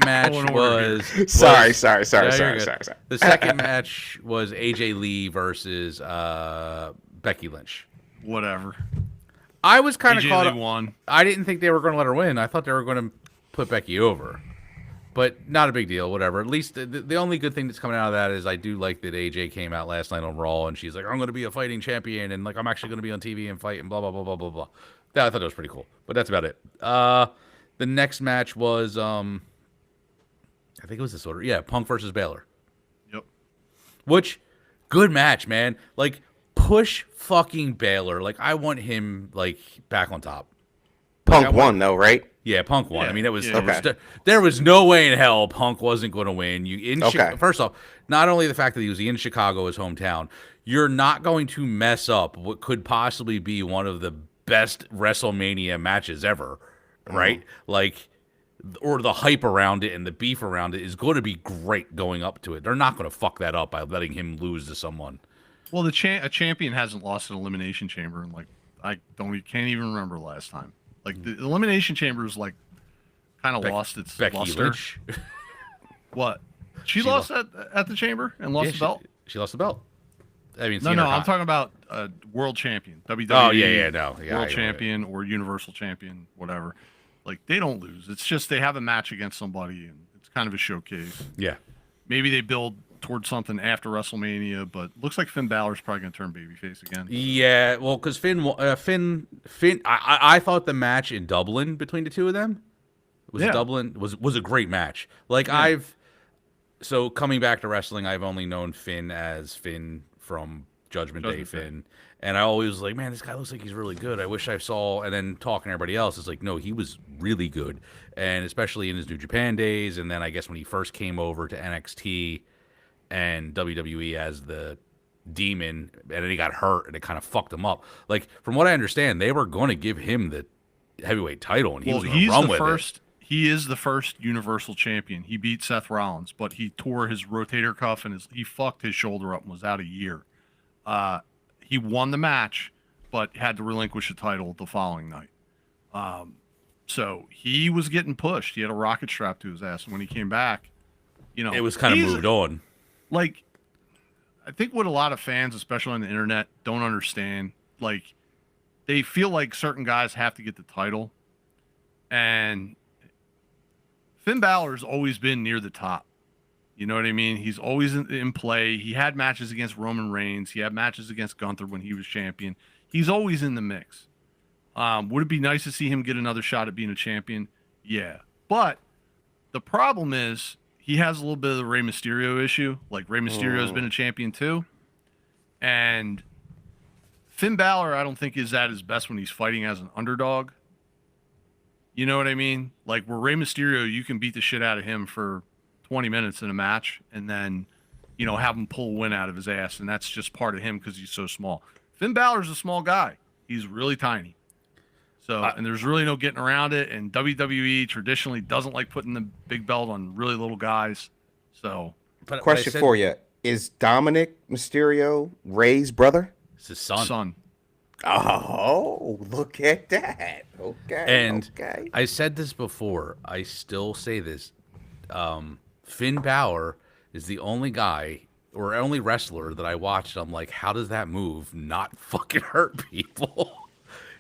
match Go in order was. Sorry. you're good. The second match was AJ Lee versus Becky Lynch. Whatever. I was kind of AJ caught Lee up. won. I didn't think they were going to let her win. I thought they were going to put Becky over. But not a big deal, whatever. At least the only good thing that's coming out of that is I do like that AJ came out last night on Raw and she's like, I'm going to be a fighting champion and like I'm actually going to be on TV and fight and blah, blah, blah, blah, blah, blah. I thought that was pretty cool. But that's about it. The next match was, I think it was this order. Yeah, Punk versus Baylor. Yep. Which, good match, man. Like, push fucking Baylor. Like, I want him, like, back on top. Punk won though, right? Yeah, Punk won. Yeah, I mean, Okay. there was no way in hell Punk wasn't going to win. Okay. First off, not only the fact that he was in Chicago, his hometown, you're not going to mess up what could possibly be one of the best WrestleMania matches ever, right? Like, or the hype around it and the beef around it is going to be great going up to it. They're not going to fuck that up by letting him lose to someone. Well, a champion hasn't lost an elimination chamber in like can't even remember last time. Like the elimination chamber is like kind of lost its Becky luster. Lynch. What? She lost at the chamber and lost Yeah, the belt. She lost the belt. I mean, No, I'm talking about world champion, WWE. Oh yeah, no, yeah, world yeah, champion or universal champion, whatever. Like they don't lose. It's just they have a match against somebody, and it's kind of a showcase. yeah. Maybe they build towards something after WrestleMania, but looks like Finn Balor's probably gonna turn babyface again. Yeah, well, because Finn, I thought the match in Dublin between the two of them was a great match. Like so coming back to wrestling, I've only known Finn as Finn from Judgment Day Finn, and I always was like, man, this guy looks like he's really good. I wish I saw. And then talking to everybody else, it's like, no, he was really good, and especially in his New Japan days, and then I guess when he first came over to NXT and WWE as the Demon, and then he got hurt and it kind of fucked him up. Like, from what I understand, they were going to give him the heavyweight title and he was going to run with it. He is the first Universal Champion. He beat Seth Rollins, but he tore his rotator cuff and he fucked his shoulder up and was out a year. He won the match, but had to relinquish the title the following night. So he was getting pushed. He had a rocket strap to his ass, and when he came back, It was kind of moved on. Like, I think what a lot of fans, especially on the internet, don't understand, like, they feel like certain guys have to get the title. And Finn Balor's always been near the top. You know what I mean? He's always in play. He had matches against Roman Reigns. He had matches against Gunther when he was champion. He's always in the mix. Would it be nice to see him get another shot at being a champion? Yeah. But the problem is, he has a little bit of the Rey Mysterio issue. Like, Rey Mysterio has been a champion too. And Finn Balor, I don't think, is at his best when he's fighting as an underdog. You know what I mean? Like, where Rey Mysterio, you can beat the shit out of him for 20 minutes in a match and then, have him pull a win out of his ass. And that's just part of him because he's so small. Finn Balor's a small guy. He's really tiny. So, and there's really no getting around it. And WWE traditionally doesn't like putting the big belt on really little guys. So, Question for you: is Dominic Mysterio Rey's brother? It's his son. Oh, look at that. Okay. And okay. I said this before. I still say this. Finn Balor is the only guy or only wrestler that I watched. I'm like, how does that move not fucking hurt people?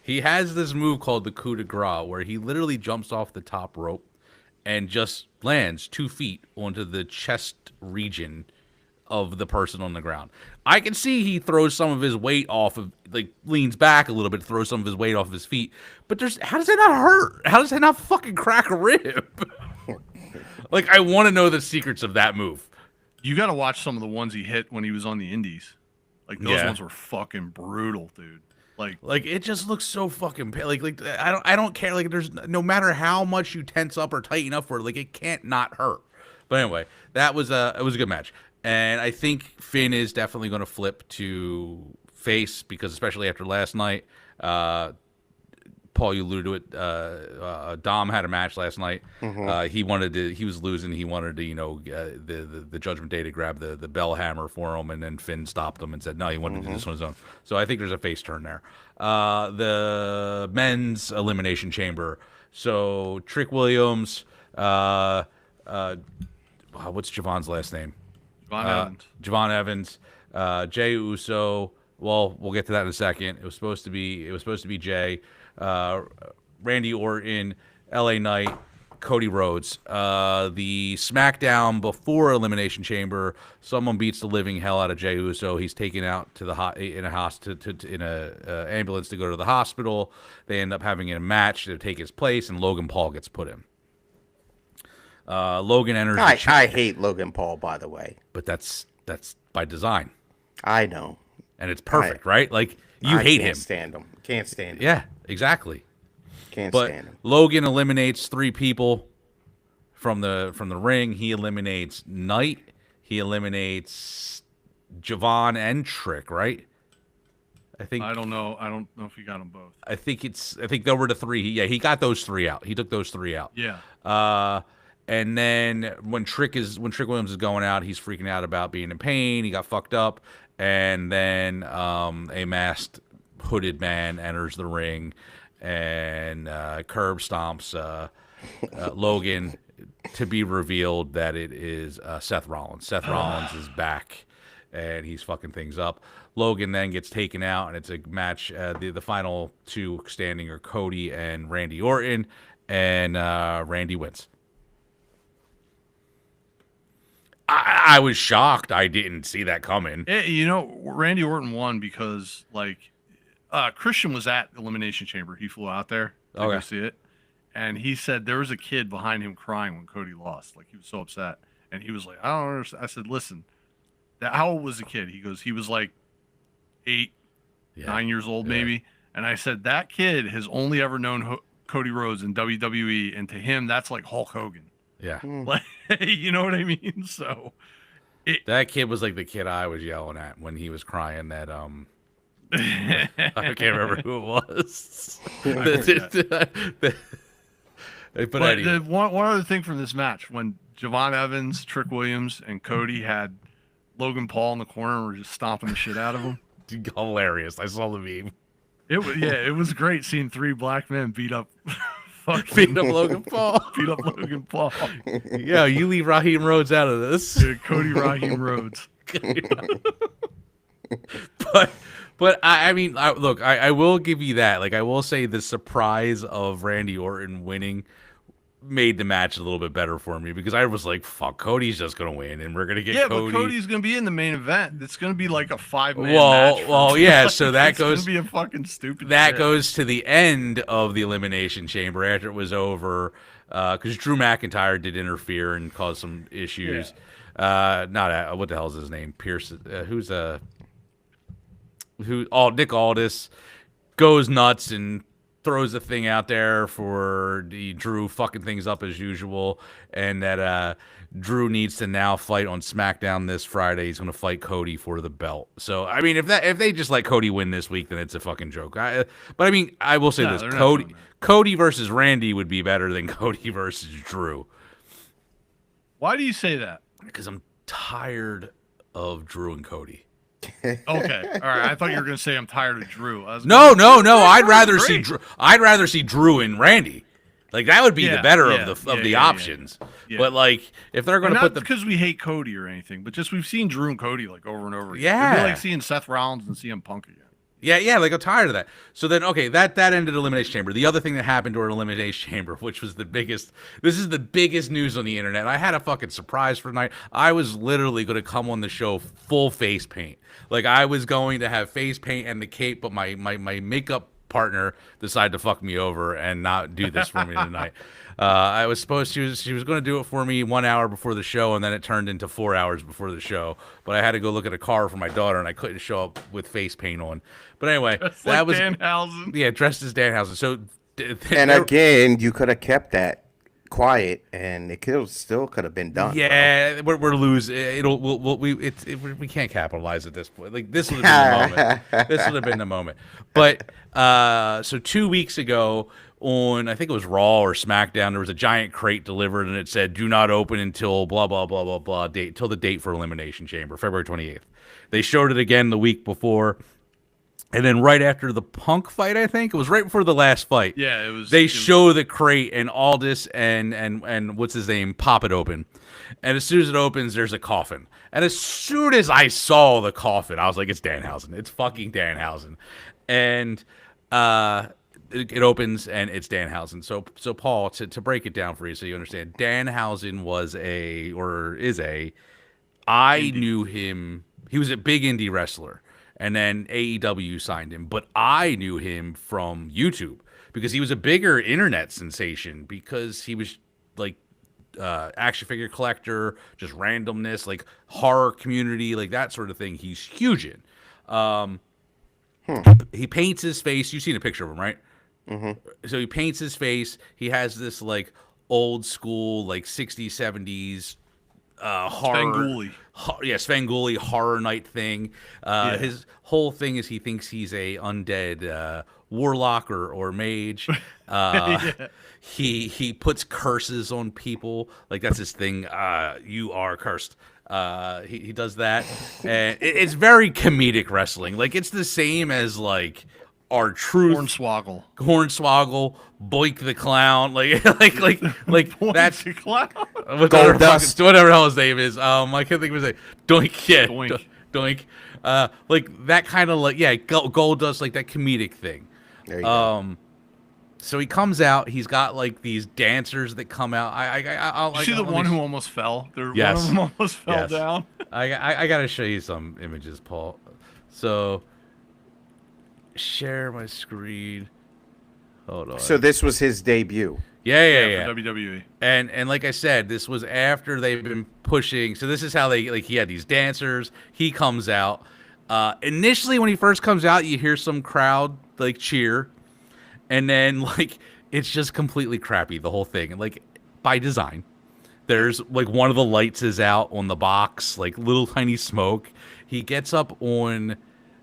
He has this move called the coup de grace, where he literally jumps off the top rope and just lands 2 feet onto the chest region of the person on the ground. I can see he throws some of his weight off of, like, leans back a little bit, throws some of his weight off of his feet. But how does that not hurt? How does that not fucking crack a rib? Like, I want to know the secrets of that move. You got to watch some of the ones he hit when he was on the Indies. Like, those ones were fucking brutal, dude. Like it just looks so fucking like I don't care. Like, there's no matter how much you tense up or tighten up for it, like, it can't not hurt. But anyway, it was a good match, and I think Finn is definitely going to flip to face because especially after last night, Paul, you alluded to it. Dom had a match last night. Mm-hmm. He was losing. He wanted to, the Judgment Day to grab the bell hammer for him, and then Finn stopped him and said, no, he wanted to do this on his own. So I think there's a face turn there. The men's elimination chamber. So Trick Williams, what's Javon's last name? Javon Evans. Javon Evans, Jey Uso, Well, we'll get to that in a second. It was supposed to be Jay, Randy Orton, LA Knight, Cody Rhodes. The SmackDown before Elimination Chamber, someone beats the living hell out of Jey Uso. He's taken out to the ambulance to go to the hospital. They end up having a match to take his place, and Logan Paul gets put in. Logan enters. I hate Logan Paul, by the way. But that's by design, I know. and it's perfect, right? Like you I hate can't him. Stand him. Can't stand him. Yeah, exactly. Can't But stand him. Logan eliminates 3 people from the ring. He eliminates Knight. He eliminates Javon and Trick, right? I think I don't know. I don't know if he got them both. I think there were the 3. He got those 3 out. He took those 3 out. Yeah. And then when Trick Williams is going out, he's freaking out about being in pain. He got fucked up, and then a masked hooded man enters the ring and curb stomps Logan, to be revealed that it is Seth Rollins. Seth Rollins is back, and he's fucking things up. Logan then gets taken out, and it's a match. The final 2 standing are Cody and Randy Orton, and Randy wins. I was shocked. I didn't see that coming. Randy Orton won because Christian was at Elimination Chamber. He flew out there to go see it, and he said there was a kid behind him crying when Cody lost. Like, he was so upset, and he was like, "I don't understand." I said, "Listen, how old was the kid?" He goes, "He was like 8, 9 years old, maybe." And I said, "That kid has only ever known Cody Rhodes in WWE, and to him, that's like Hulk Hogan." Yeah. Like, you know what I mean? So that kid was like the kid I was yelling at when he was crying that I can't remember who it was. But anyway. One other thing from this match, when Javon Evans, Trick Williams, and Cody had Logan Paul in the corner and were just stomping the shit out of him. Hilarious. I saw the meme. It was great seeing 3 black men beat up Logan Paul. Beat up Logan Paul. Yeah, you leave Raheem Rhodes out of this. Dude, Cody Raheem Rhodes. But I mean, look, I will give you that. Like, I will say the surprise of Randy Orton winning made the match a little bit better for me, because I was like, fuck, Cody's just going to win, and we're going to get Cody. But Cody's going to be in the main event. It's going to be like a 5-man match. Well, yeah, so that goes... It's going to be a fucking stupid That goes to the end of the Elimination Chamber after it was over, because Drew McIntyre did interfere and cause some issues. Yeah. What the hell is his name? Pierce. Nick Aldis goes nuts and throws the thing out there for Drew fucking things up as usual, and that Drew needs to now fight on SmackDown this Friday. He's going to fight Cody for the belt. So, I mean, if they just let Cody win this week, then it's a fucking joke. But I mean, I will say this: Cody versus Randy would be better than Cody versus Drew. Why do you say that? Because I'm tired of Drew and Cody. Okay, all right. I thought you were going to say I'm tired of Drew. No. I'd rather see Drew and Randy. Like, that would be the better of the options. Yeah. But like, if they're going to put because we hate Cody or anything, but just we've seen Drew and Cody like over and over again. Yeah, it'd be like seeing Seth Rollins and CM Punk again. Yeah, like, I'm tired of that. So then, okay, that ended Elimination Chamber. The other thing that happened during Elimination Chamber, which was this is the biggest news on the internet. I had a fucking surprise for tonight. I was literally going to come on the show full face paint. Like, I was going to have face paint and the cape, but my makeup partner decided to fuck me over and not do this for me tonight. I was supposed to. She was going to do it for me 1 hour before the show, and then it turned into 4 hours before the show. But I had to go look at a car for my daughter, and I couldn't show up with face paint on. But anyway, that was Danhausen. Yeah, dressed as Danhausen. So, and again, you could have kept that quiet, and it still could have been done. Yeah, we're losing. We can't capitalize at this point. Like, this would have been the moment. This would have been the moment. But so 2 weeks ago, on, I think it was Raw or SmackDown, there was a giant crate delivered, and it said, "Do not open until blah blah blah blah blah date, till the date for Elimination Chamber, February 28th." They showed it again the week before, and then right after the Punk fight, I think it was right before the last fight. Yeah, it was. They show the crate, and Aldis and what's his name pop it open, And as soon as it opens, there's a coffin. And as soon as I saw the coffin, I was like, it's Danhausen. It's fucking Danhausen. And it opens and it's Danhausen. So Paul, to break it down for you so you understand, Danhausen I knew him. He was a big indie wrestler. And then AEW signed him. But I knew him from YouTube because he was a bigger internet sensation because he was like action figure collector, just randomness, like horror community, like that sort of thing. He's huge in. He paints his face. You've seen a picture of him, right? Mm-hmm. So he paints his face. He has this like old school, like 60s, 70s horror. Svengoolie horror night thing. His whole thing is he thinks he's a undead warlock or mage. He puts curses on people. Like that's his thing. You are cursed. He does that, and it's very comedic wrestling. Like it's the same as like R-Truth, Hornswoggle, Boink the Clown, like that's the Clown. Goldust, whatever the hell his name is. I can't think of his name. Doink, yeah, Doink. Like that kind of like Goldust, like that comedic thing. There you go. So he comes out. He's got like these dancers that come out. I'll see the one who almost fell. Yes. One of them almost fell down. I gotta show you some images, Paul. So share my screen. Hold on. So this was his debut. Yeah. For WWE. And like I said, this was after they've been pushing. So this is how they he had these dancers. He comes out. Initially, when he first comes out, you hear some crowd like cheer. And then, like, it's just completely crappy, the whole thing. And, like, by design. There's, like, one of the lights is out on the box, like, little tiny smoke. He gets up on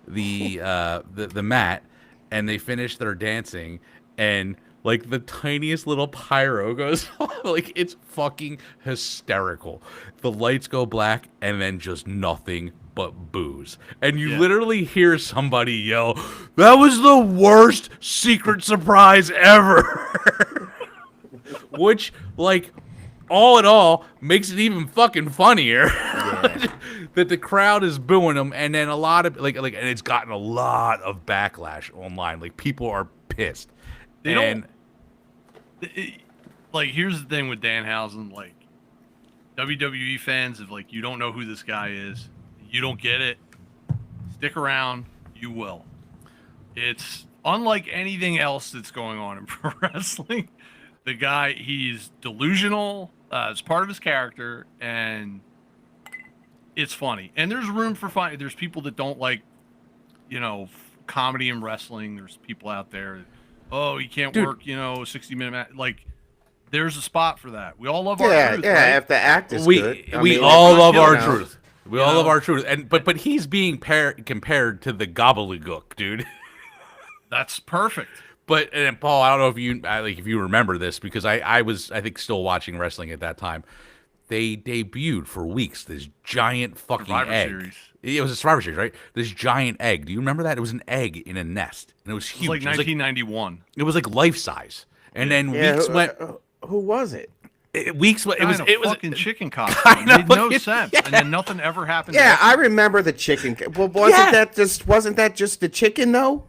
the mat, and they finish their dancing, and, like, the tiniest little pyro goes off. Like, it's fucking hysterical. The lights go black, and then just nothing but booze. And you literally hear somebody yell, "That was the worst secret surprise ever." Which, like, all in all, makes it even fucking funnier. That the crowd is booing him, and then a lot of and it's gotten a lot of backlash online. Like, people are pissed. Like, here's the thing with Danhausen, like, WWE fans, if like you don't know who this guy is, you don't get it, stick around, you will. It's unlike anything else that's going on in pro wrestling. The guy, he's delusional, it's part of his character, and it's funny. And there's room for fun. There's people that don't like, comedy and wrestling. There's people out there, you can't work, 60-minute match. Like, there's a spot for that. We all love our truth, right? If the act is good. We all love our truth. We all love our truth, but he's being compared to the gobbledygook, dude. That's perfect. But and Paul, I don't know if you remember this because I was still watching wrestling at that time. They debuted for weeks this giant fucking Survivor egg. Series. It was a Survivor Series, right? This giant egg. Do you remember that? It was an egg in a nest, and it was huge. It was like 1991. It was like life size, and then weeks went. Who was it? Weeks went. It was fucking chicken costume. It made no sense, and then nothing ever happened. Yeah, I remember the chicken. Well, wasn't that just the chicken though?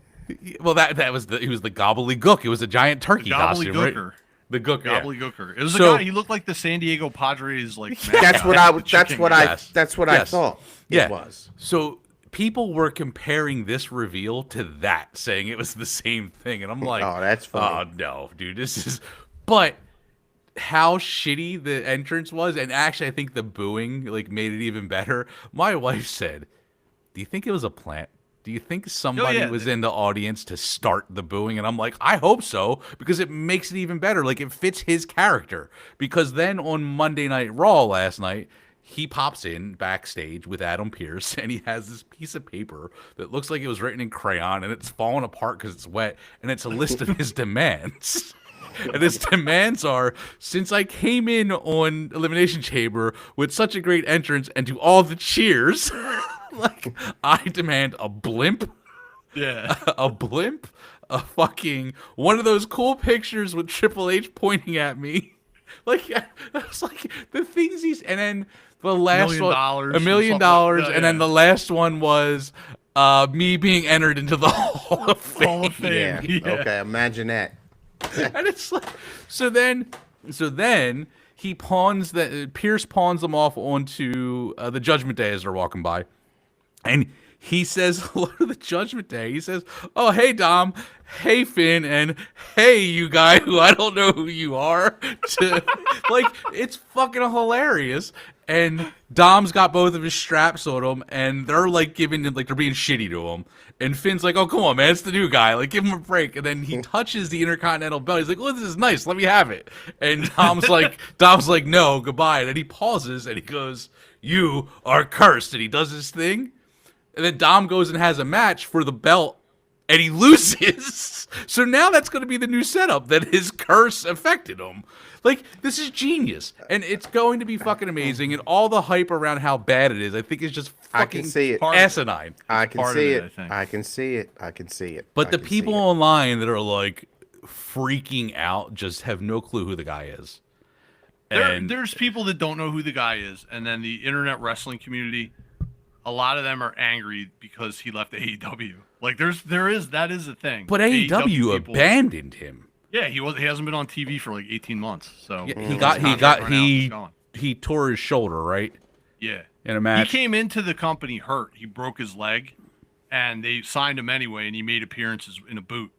Well, it was the gobbledygook. It was a giant turkey costume, right? The gook, gobbledygooker. It was a guy. He looked like the San Diego Padres. Like that's what I thought. Yeah. It was. So people were comparing this reveal to that, saying it was the same thing, and I'm like, oh, that's funny. Oh no, dude, this is. But how shitty the entrance was, and actually, I think the booing like made it even better. My wife said, "Do you think it was a plant? Do you think somebody was in the audience to start the booing?" And I'm like, I hope so, because it makes it even better. Like, it fits his character. Because then on Monday Night Raw last night, he pops in backstage with Adam Pearce, and he has this piece of paper that looks like it was written in crayon, and it's falling apart because it's wet, and it's a list of his demands. And his demands are, since I came in on Elimination Chamber with such a great entrance and to all the cheers, like, I demand a blimp. Yeah. A blimp, a fucking one of those cool pictures with Triple H pointing at me, Like I was like the things and then the last $1 million one, or $1 million, something like that, and then yeah. the last one was me being entered into the Hall of Fame. Hall of Fame. Yeah. Yeah. Okay. Imagine that. And it's like, so then he pawns Pierce pawns them off onto the Judgment Day as they're walking by, and he says hello to the Judgment Day. He says, "Oh, hey Dom, hey Finn, and hey you guy who I don't know who you are." Like it's fucking hilarious. And Dom's got both of his straps on him, and they're like giving him, like they're being shitty to him. And Finn's like, "Oh, come on, man, it's the new guy. Like, give him a break." And then he touches the Intercontinental belt. He's like, "Oh, this is nice. Let me have it." And Dom's like, "No, goodbye." And then he pauses and he goes, "You are cursed." And he does his thing. And then Dom goes and has a match for the belt, and he loses. So now that's going to be the new setup, that his curse affected him. Like, this is genius. And it's going to be fucking amazing. And all the hype around how bad it is, I think, is just I fucking can see it. asinine. I can part see of it, I it. think. I can see it. I can see it. But I the can see people it. online that are like freaking out just have no clue who the guy is. And There's people that don't know who the guy is, and then the internet wrestling community, a lot of them are angry because he left AEW. Like that is a thing. but AEW people- abandoned him. Yeah, he hasn't been on TV for like 18 months. So Yeah, his contract ran out, he's gone. he tore his shoulder, right? Yeah. In a match. He came into the company hurt. He broke his leg, and they signed him anyway, and he made appearances in a boot.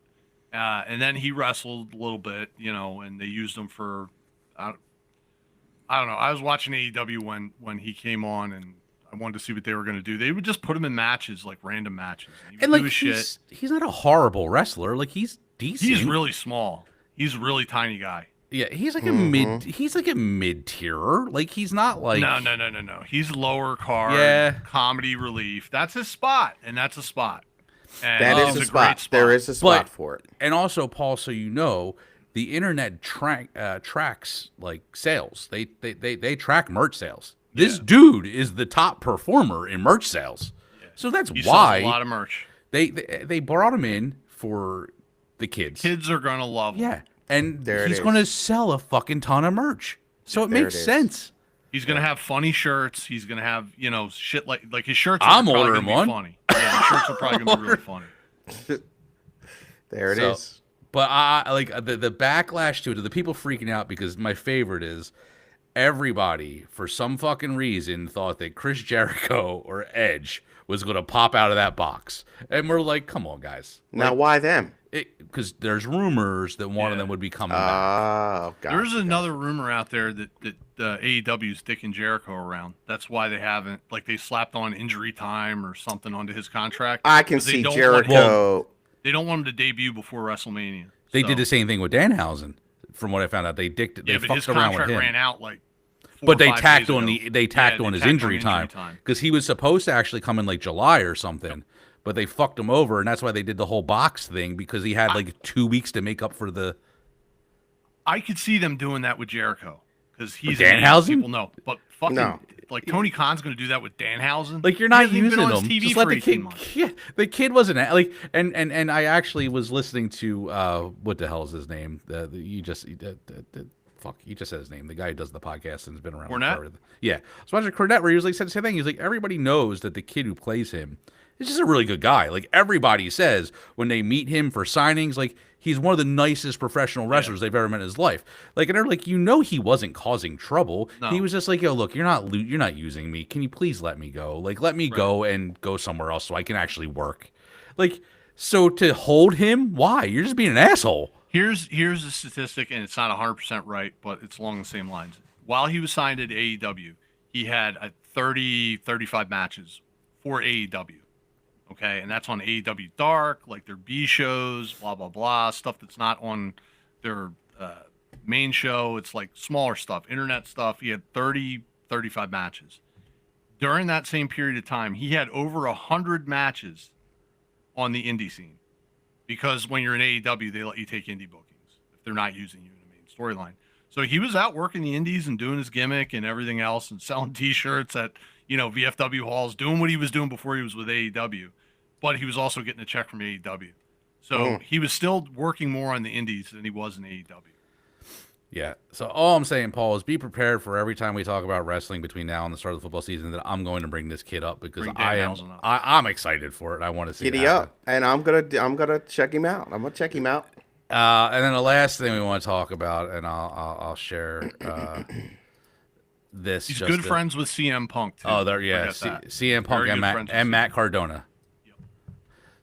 And then he wrestled a little bit, and they used him for, I don't know. I was watching AEW when he came on, and I wanted to see what they were going to do. They would just put him in matches, like random matches. He would And like do his shit. he's not a horrible wrestler. Like he's decent. He's really small. He's a really tiny guy. Yeah, he's like a mid tier. Like he's not like No. He's lower card, Yeah. comedy relief. That's his spot, and that's a spot. And That is it's a great spot. There is a spot for it. And also, Paul, so you know, the internet tracks like sales. They track merch sales. This dude is the top performer in merch sales. So that's He why sells a lot of merch. they brought him in for the kids. Kids are gonna love him. Yeah. And There it he's is. going to sell a fucking ton of merch. So it There makes it is. sense. He's gonna have funny shirts. He's gonna have shit like his shirts. I'm are probably ordering gonna one. be funny. Yeah, his shirts are probably gonna be really funny. There it is. So- But I like the backlash to it, the people freaking out, because my favorite is everybody, for some fucking reason, thought that Chris Jericho or Edge was going to pop out of that box. And we're like, come on, guys. Now, why them? Because there's rumors that one of them would be coming back. Oh, God. There's another rumor out there that AEW's dicking Jericho around. That's why they haven't, like, they slapped on injury time or something onto his contract. I can 'Cause they see don't Jericho. They don't want him to debut before WrestleMania. They So- did the same thing with Danhausen, from what I found out. They Yeah, but his fucked around with contract him. ran out like. 4 But or they 5 tacked days on ago. the they tacked Yeah, on they his tacked injury time because he was supposed to actually come in like July or something, but they fucked him over, and that's why they did the whole box thing, because he had like 2 weeks to make up for the. I could see them doing that with Jericho because he's Danhausen? People know, but fucking No. like Tony Khan's going to do that with Danhausen. Like you're He not hasn't even using been on him. his TV Just for let the 18 kid. months. Yeah, the kid wasn't like, and I actually was listening to what the hell is his name? You just fuck. You just said his name. The guy who does the podcast and has been around. Cornette? forever. Yeah, I was watching Cornette where he was like said the same thing. He's like, everybody knows that the kid who plays him is just a really good guy. Like everybody says when they meet him for signings, like he's one of the nicest professional wrestlers they've ever met in his life. Like, and they're like, he wasn't causing trouble. No. He was just like, yo, look, you're not using me. Can you please let me go? Like, let me go and go somewhere else so I can actually work. Like, so to hold him, why? You're just being an asshole. Here's a statistic, and it's not 100% right, but it's along the same lines. While he was signed at AEW, he had 35 matches for AEW. Okay, and that's on AEW Dark, like their B shows, blah blah blah, stuff that's not on their main show. It's like smaller stuff, internet stuff. He had 35 matches. During that same period of time, he had over 100 matches on the indie scene. Because when you're in AEW, they let you take indie bookings if they're not using you in the main storyline. So he was out working the indies and doing his gimmick and everything else and selling T-shirts at VFW halls, doing what he was doing before he was with AEW. But he was also getting a check from AEW. So he was still working more on the indies than he was in AEW. Yeah. So all I'm saying, Paul, is be prepared for every time we talk about wrestling between now and the start of the football season that I'm going to bring this kid up because Bring I am Danhausen up. I'm excited for it. I want to see it Giddy happen. up, and I'm gonna check him out. I'm gonna check him out. And then the last thing we want to talk about, and I'll share this. He's just good to- friends with CM Punk too. Oh, there, yeah, Forget that. CM Punk Very and good friends with Matt Cardona.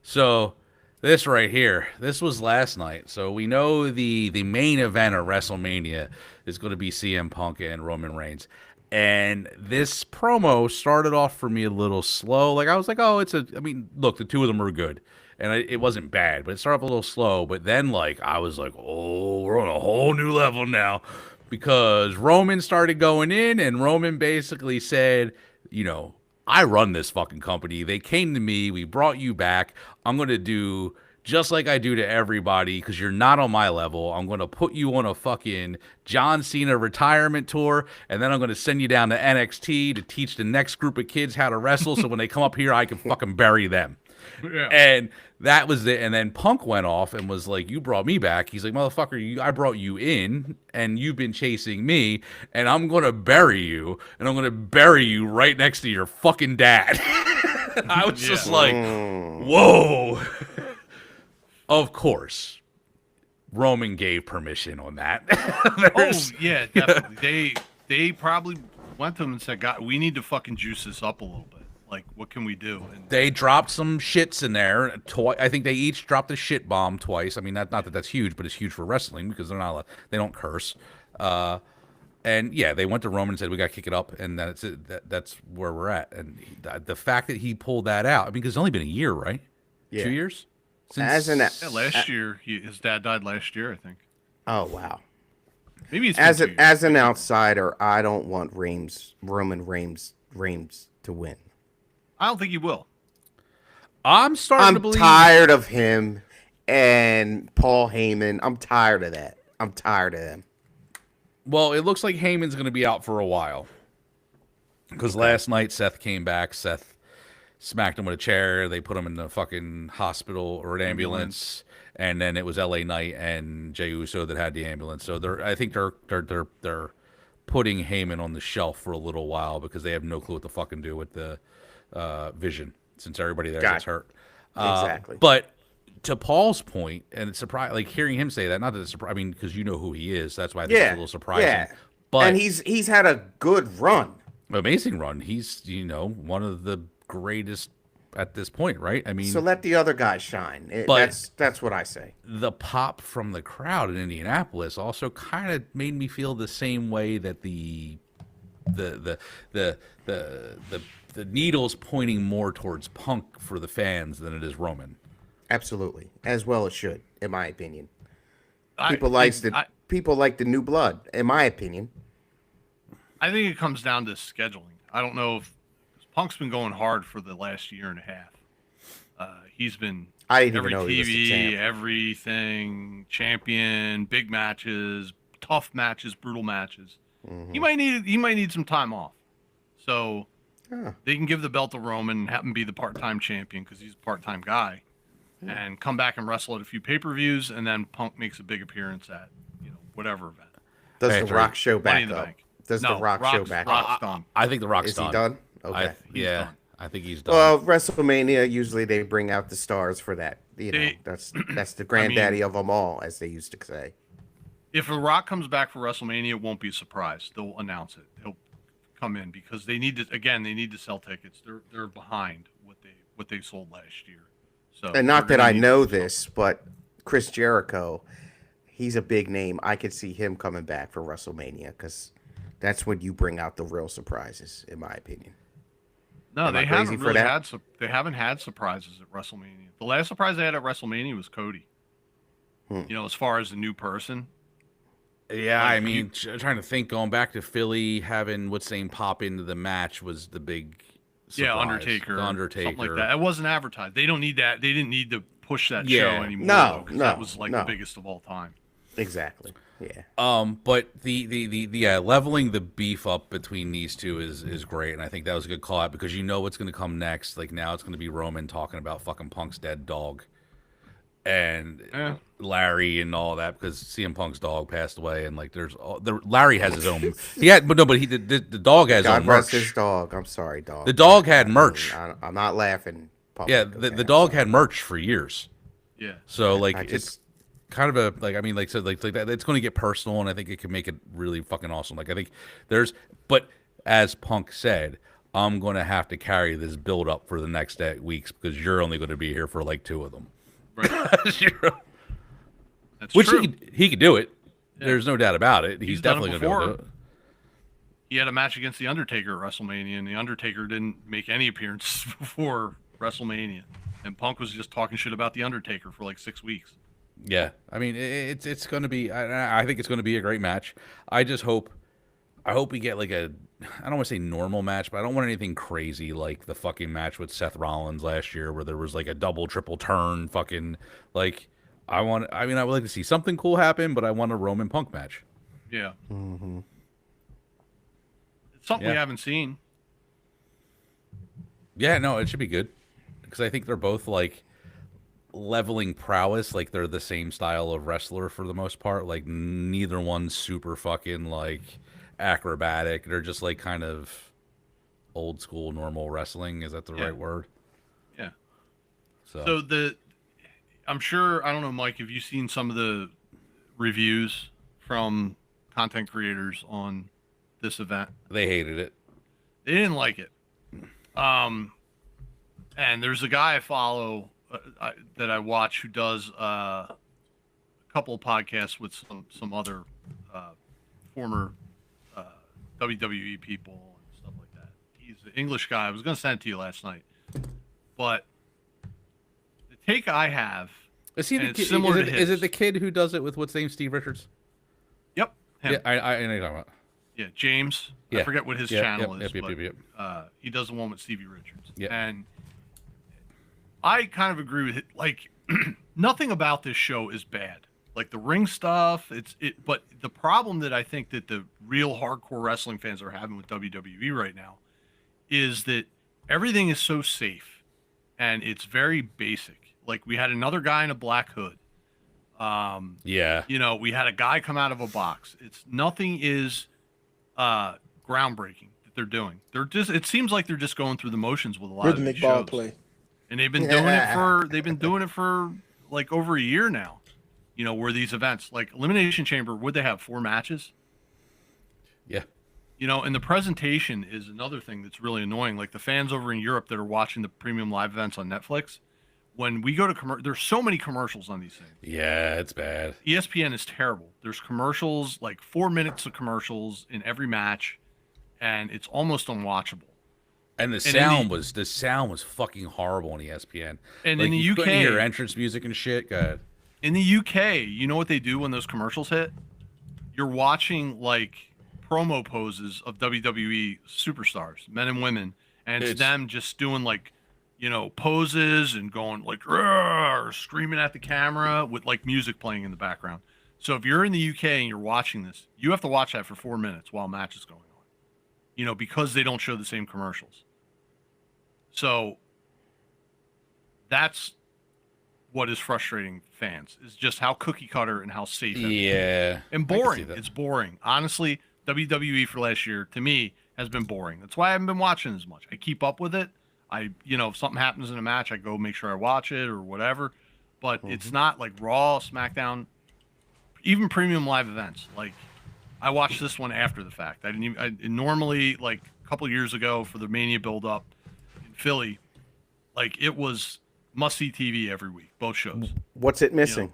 So this right here, this was last night. So we know the main event of WrestleMania is going to be CM Punk and Roman Reigns. And this promo started off for me a little slow. Like I was like, oh, I mean, look, the two of them were good. And it wasn't bad, but it started off a little slow. But then, like, I was like, oh, we're on a whole new level now. Because Roman started going in, and Roman basically said, you know, I run this fucking company. They came to me. We brought you back. I'm going to do just like I do to everybody because you're not on my level. I'm going to put you on a fucking John Cena retirement tour, and then I'm going to send you down to NXT to teach the next group of kids how to wrestle so when they come up here, I can fucking bury them. Yeah. And that was it. And then Punk went off and was like, you brought me back. He's like, motherfucker, I brought you in and you've been chasing me and I'm going to bury you and I'm going to bury you right next to your fucking dad. I was just like, whoa. Of course, Roman gave permission on that. Oh yeah, definitely. They probably went to him and said, "God, we need to fucking juice this up a little bit. Like, what can we do?" And They dropped some shits in there. I think they each dropped a shit bomb twice. I mean, not that that's huge, but it's huge for wrestling because they're not allowed, they don't curse. And yeah, they went to Roman and said, "We got to kick it up," and that's it. That's where we're at. And the fact that he pulled that out, I mean, because it's only been a year, right? Yeah. 2 years. As an yeah, last year, his dad died last year, I think. oh wow. Maybe it's As been 2 years. as an outsider, I don't want Roman Reigns to win. I don't think he will. I'm starting to I'm believe. tired of him and Paul Heyman. I'm tired of that. I'm tired of them. Well, it looks like Heyman's going to be out for a while. Because last night Seth came back. Seth smacked him with a chair. They put him in the fucking hospital or an ambulance. And then it was LA Knight and Jey Uso that had the ambulance. So I think they're putting Heyman on the shelf for a little while because they have no clue what to fucking do with the Vision since everybody there gets hurt. Exactly. But to Paul's point, and it's surprising, like hearing him say that, not that it's surprising, I mean, because you know who he is, that's why I think it's a little surprising. Yeah. But and he's had a good run. amazing run. He's, one of the greatest at this point, right? I mean, So let the other guy shine. But- That's what I say. the pop from the crowd in Indianapolis also kind of made me feel the same way that the needle's pointing more towards Punk for the fans than it is Roman. Absolutely, as well as should, in my opinion. I People like the new blood, in my opinion. I think it comes down to scheduling. I don't know if Punk's been going hard for the last year and a half. He's been I didn't every even know he was the TV, champ. everything, champion, big matches, tough matches, brutal matches. Mm-hmm. He might need some time off. So Huh. they can give the belt to Roman and have him be the part-time champion because he's a part-time guy, and come back and wrestle at a few pay-per-views, and then Punk makes a big appearance at whatever event. Does Hey, the it's Rock show Money in back the up? Bank. Does No, the Rock show Rock's- back Rock's up? done. I think the Rock's Is done. he done? Okay. Yeah, done. I think he's done. Well, WrestleMania usually they bring out the stars for that. That's the granddaddy of them all, as they used to say. If The Rock comes back for WrestleMania, it won't be a surprise. They'll announce it. He'll come in because they need to sell tickets. They're behind what they sold last year. So And not they're that gonna I need know to sell- this, but Chris Jericho, he's a big name. I could see him coming back for WrestleMania because that's when you bring out the real surprises, in my opinion. No, Am I they crazy haven't for really that? they haven't had surprises at WrestleMania. The last surprise they had at WrestleMania was Cody. As far as a new person. Yeah, Like, I mean, trying to think, going back to Philly, having what's name pop into the match was the big surprise. Yeah, Undertaker. The Undertaker. Something like that. It wasn't advertised. They don't need that. They didn't need to push that Yeah. show anymore. No, though, 'cause no, that was like no. the biggest of all time. Exactly. Yeah. But the leveling the beef up between these two is great, and I think that was a good call out because you know what's going to come next. Like now, it's going to be Roman talking about fucking Punk's dead dog, and Yeah. Larry and all that because CM Punk's dog passed away, and like Larry has his own. He had, but the dog has his God own rest merch. his dog. I'm sorry, dog. The dog had I mean, merch. I'm not laughing. Yeah, Public, the okay? dog I'm had sorry. merch for years. Yeah. So like I it's just kind of a like I mean like so like that it's going to get personal, and I think it can make it really fucking awesome. Like I think but as Punk said, I'm going to have to carry this build up for the next 8 weeks because you're only going to be here for like 2 of them. Right. That's Which true. he could do it. Yeah. There's no doubt about it. He's done it definitely going to be able to do before. it. He had a match against The Undertaker at WrestleMania, and The Undertaker didn't make any appearances before WrestleMania. And Punk was just talking shit about The Undertaker for like 6 weeks. Yeah, I mean it's going to be. I think it's going to be a great match. I hope we get like I don't want to say normal match, but I don't want anything crazy like the fucking match with Seth Rollins last year where there was like a double, triple turn. Fucking like I would like to see something cool happen, but I want a Roman Punk match. Yeah. Mm-hmm. It's something we Yeah. haven't seen. Yeah, no, it should be good because I think they're both like leveling prowess. Like they're the same style of wrestler for the most part. Like neither one's super fucking like acrobatic. They're just like kind of old school normal wrestling. Is that the Yeah. right word? Yeah. So, So I'm sure, I don't know, Mike, have you seen some of the reviews from content creators on this event? they hated it. They didn't like it. And there's a guy I follow that I watch who does a couple of podcasts with some other former WWE people and stuff like that. He's an English guy. I was going to send it to you last night, but the take I have, Is he the and it's kid? similar Is to it, is his. it the kid who does it with what's his name? Steve Richards. Yep, him. Yeah, I know what you're talking about. Yeah, James. I Yeah. forget what his Yeah, channel yep, is, yep, but yep, yep. he does the one with Stevie Richards. Yeah. And I kind of agree with it. Like, nothing about this show is bad. Like the ring stuff, but the problem that I think that the real hardcore wrestling fans are having with WWE right now is that everything is so safe and it's very basic. Like we had another guy in a black hood. Yeah. You know, we had a guy come out of a box. Nothing is groundbreaking that they're doing. It seems like they're just going through the motions with a lot of Rhythmic these ball shows. play. And they've been doing it for like over a year now. You know, where these events like Elimination Chamber, would they have 4 matches? Yeah. You know, and the presentation is another thing that's really annoying. Like the fans over in Europe that are watching the premium live events on Netflix, when we go to there's so many commercials on these things. Yeah, it's bad. ESPN is terrible. There's commercials, like 4 minutes of commercials in every match, and it's almost unwatchable. And the in sound was fucking horrible on ESPN. And like, in the you couldn't UK hear entrance music and shit. Go ahead. In the UK, you know what they do when those commercials hit? You're watching like promo poses of WWE superstars, men and women, and it's them just doing like, you know, poses and going like or screaming at the camera with like music playing in the background. So if you're in the UK and you're watching this, you have to watch that for 4 minutes while a match is going on. You know, because they don't show the same commercials. So that's what is frustrating fans, is just how cookie cutter and how safe it is. Yeah. And I can see boring. that. It's boring. Honestly, WWE for last year to me has been boring. That's why I haven't been watching as much. I keep up with it. If something happens in a match, I go make sure I watch it or whatever. But it's not like Raw, SmackDown, even premium live events. Like I watched this one after the fact. Normally like a couple years ago for the Mania build up in Philly, like it was must-see TV every week, both shows. What's it missing?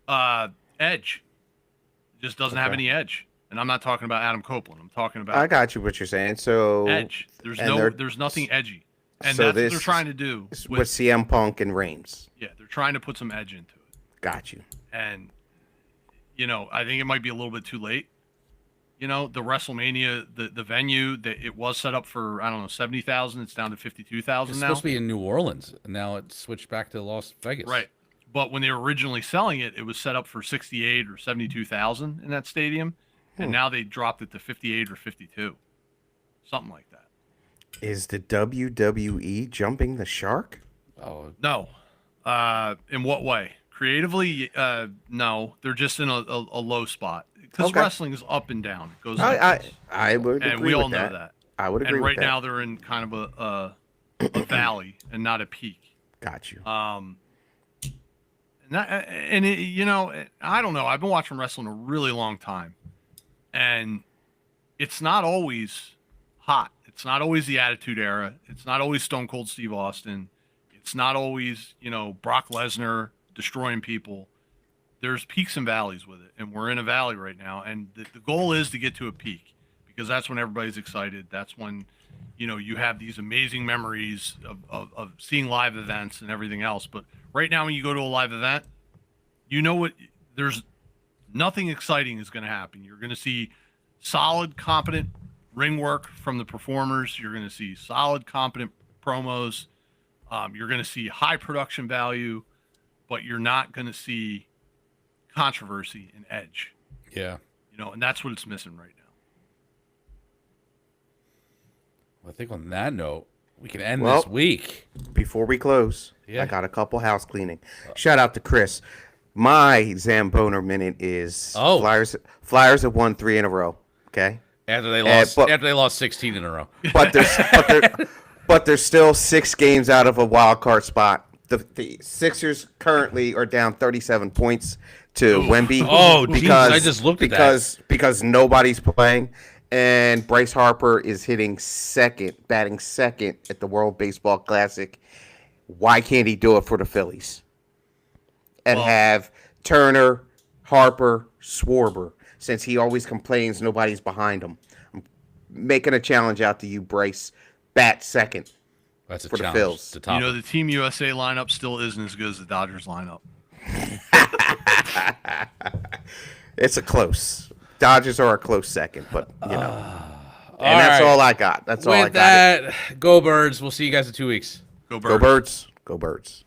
Edge just doesn't have any edge, and I'm not talking about Adam Copeland. I'm talking about I got you. What you're saying. So edge. There's and there's nothing edgy, and so that's what this they're trying to do. with CM Punk and Reigns. Yeah, they're trying to put some edge into it, Got you. and I think it might be a little bit too late. The WrestleMania, the venue that it was set up for, I don't know, 70,000. It's down to 52,000 It's now. supposed to be in New Orleans, and now it's switched back to Las Vegas. Right. But when they were originally selling it, it was set up for 68 or 72,000 in that stadium, and now they dropped it to 58 or 52, something like that. Is the WWE jumping the shark? Oh, No, In what way? Creatively, no. They're just in a low spot because Okay. wrestling is up and down. It goes like this. I would And agree we all with know that. that. I would agree And with right that. now they're in kind of a valley and not a peak. Got you. And you know, I don't know. I've been watching wrestling a really long time, and it's not always hot. It's not always the Attitude Era. It's not always Stone Cold Steve Austin. It's not always, you know, Brock Lesnar destroying people. There's peaks and valleys with it, and we're in a valley right now. And the goal is to get to a peak because that's when everybody's excited. That's when, you know, you have these amazing memories of seeing live events and everything else. But right now, when you go to a live event, you know what? There's nothing exciting is going to happen. You're going to see solid, competent ring work from the performers. You're going to see solid, competent promos. You're going to see high production value, but you're not going to see controversy and edge. Yeah. You know, and that's what it's missing right now. Well, I think on that note, we can end Well, this week. Before we close, Yeah. I got a couple house cleaning. Shout out to Chris. My Zamboner minute is Oh. Flyers have won 3 in a row. Okay, After they lost, but- after they lost 16 in a row. but there's still 6 games out of a wild card spot. The Sixers currently are down 37 points to Wemby. Oh, Jesus, I just looked at that. because nobody's playing, and Bryce Harper is batting second at the World Baseball Classic. Why can't he do it for the Phillies? And Well- have Turner, Harper, Schwarber, since he always complains nobody's behind him. I'm making a challenge out to you, Bryce. Bat second. That's a For the challenge. Phils. To top You know, it. the Team USA lineup still isn't as good as the Dodgers lineup. It's a close. Dodgers are a close second, but you know. all And that's right. all I got. That's all I With got. that, go Birds. We'll see you guys in 2 weeks. Go Go Birds. Birds. Go Birds.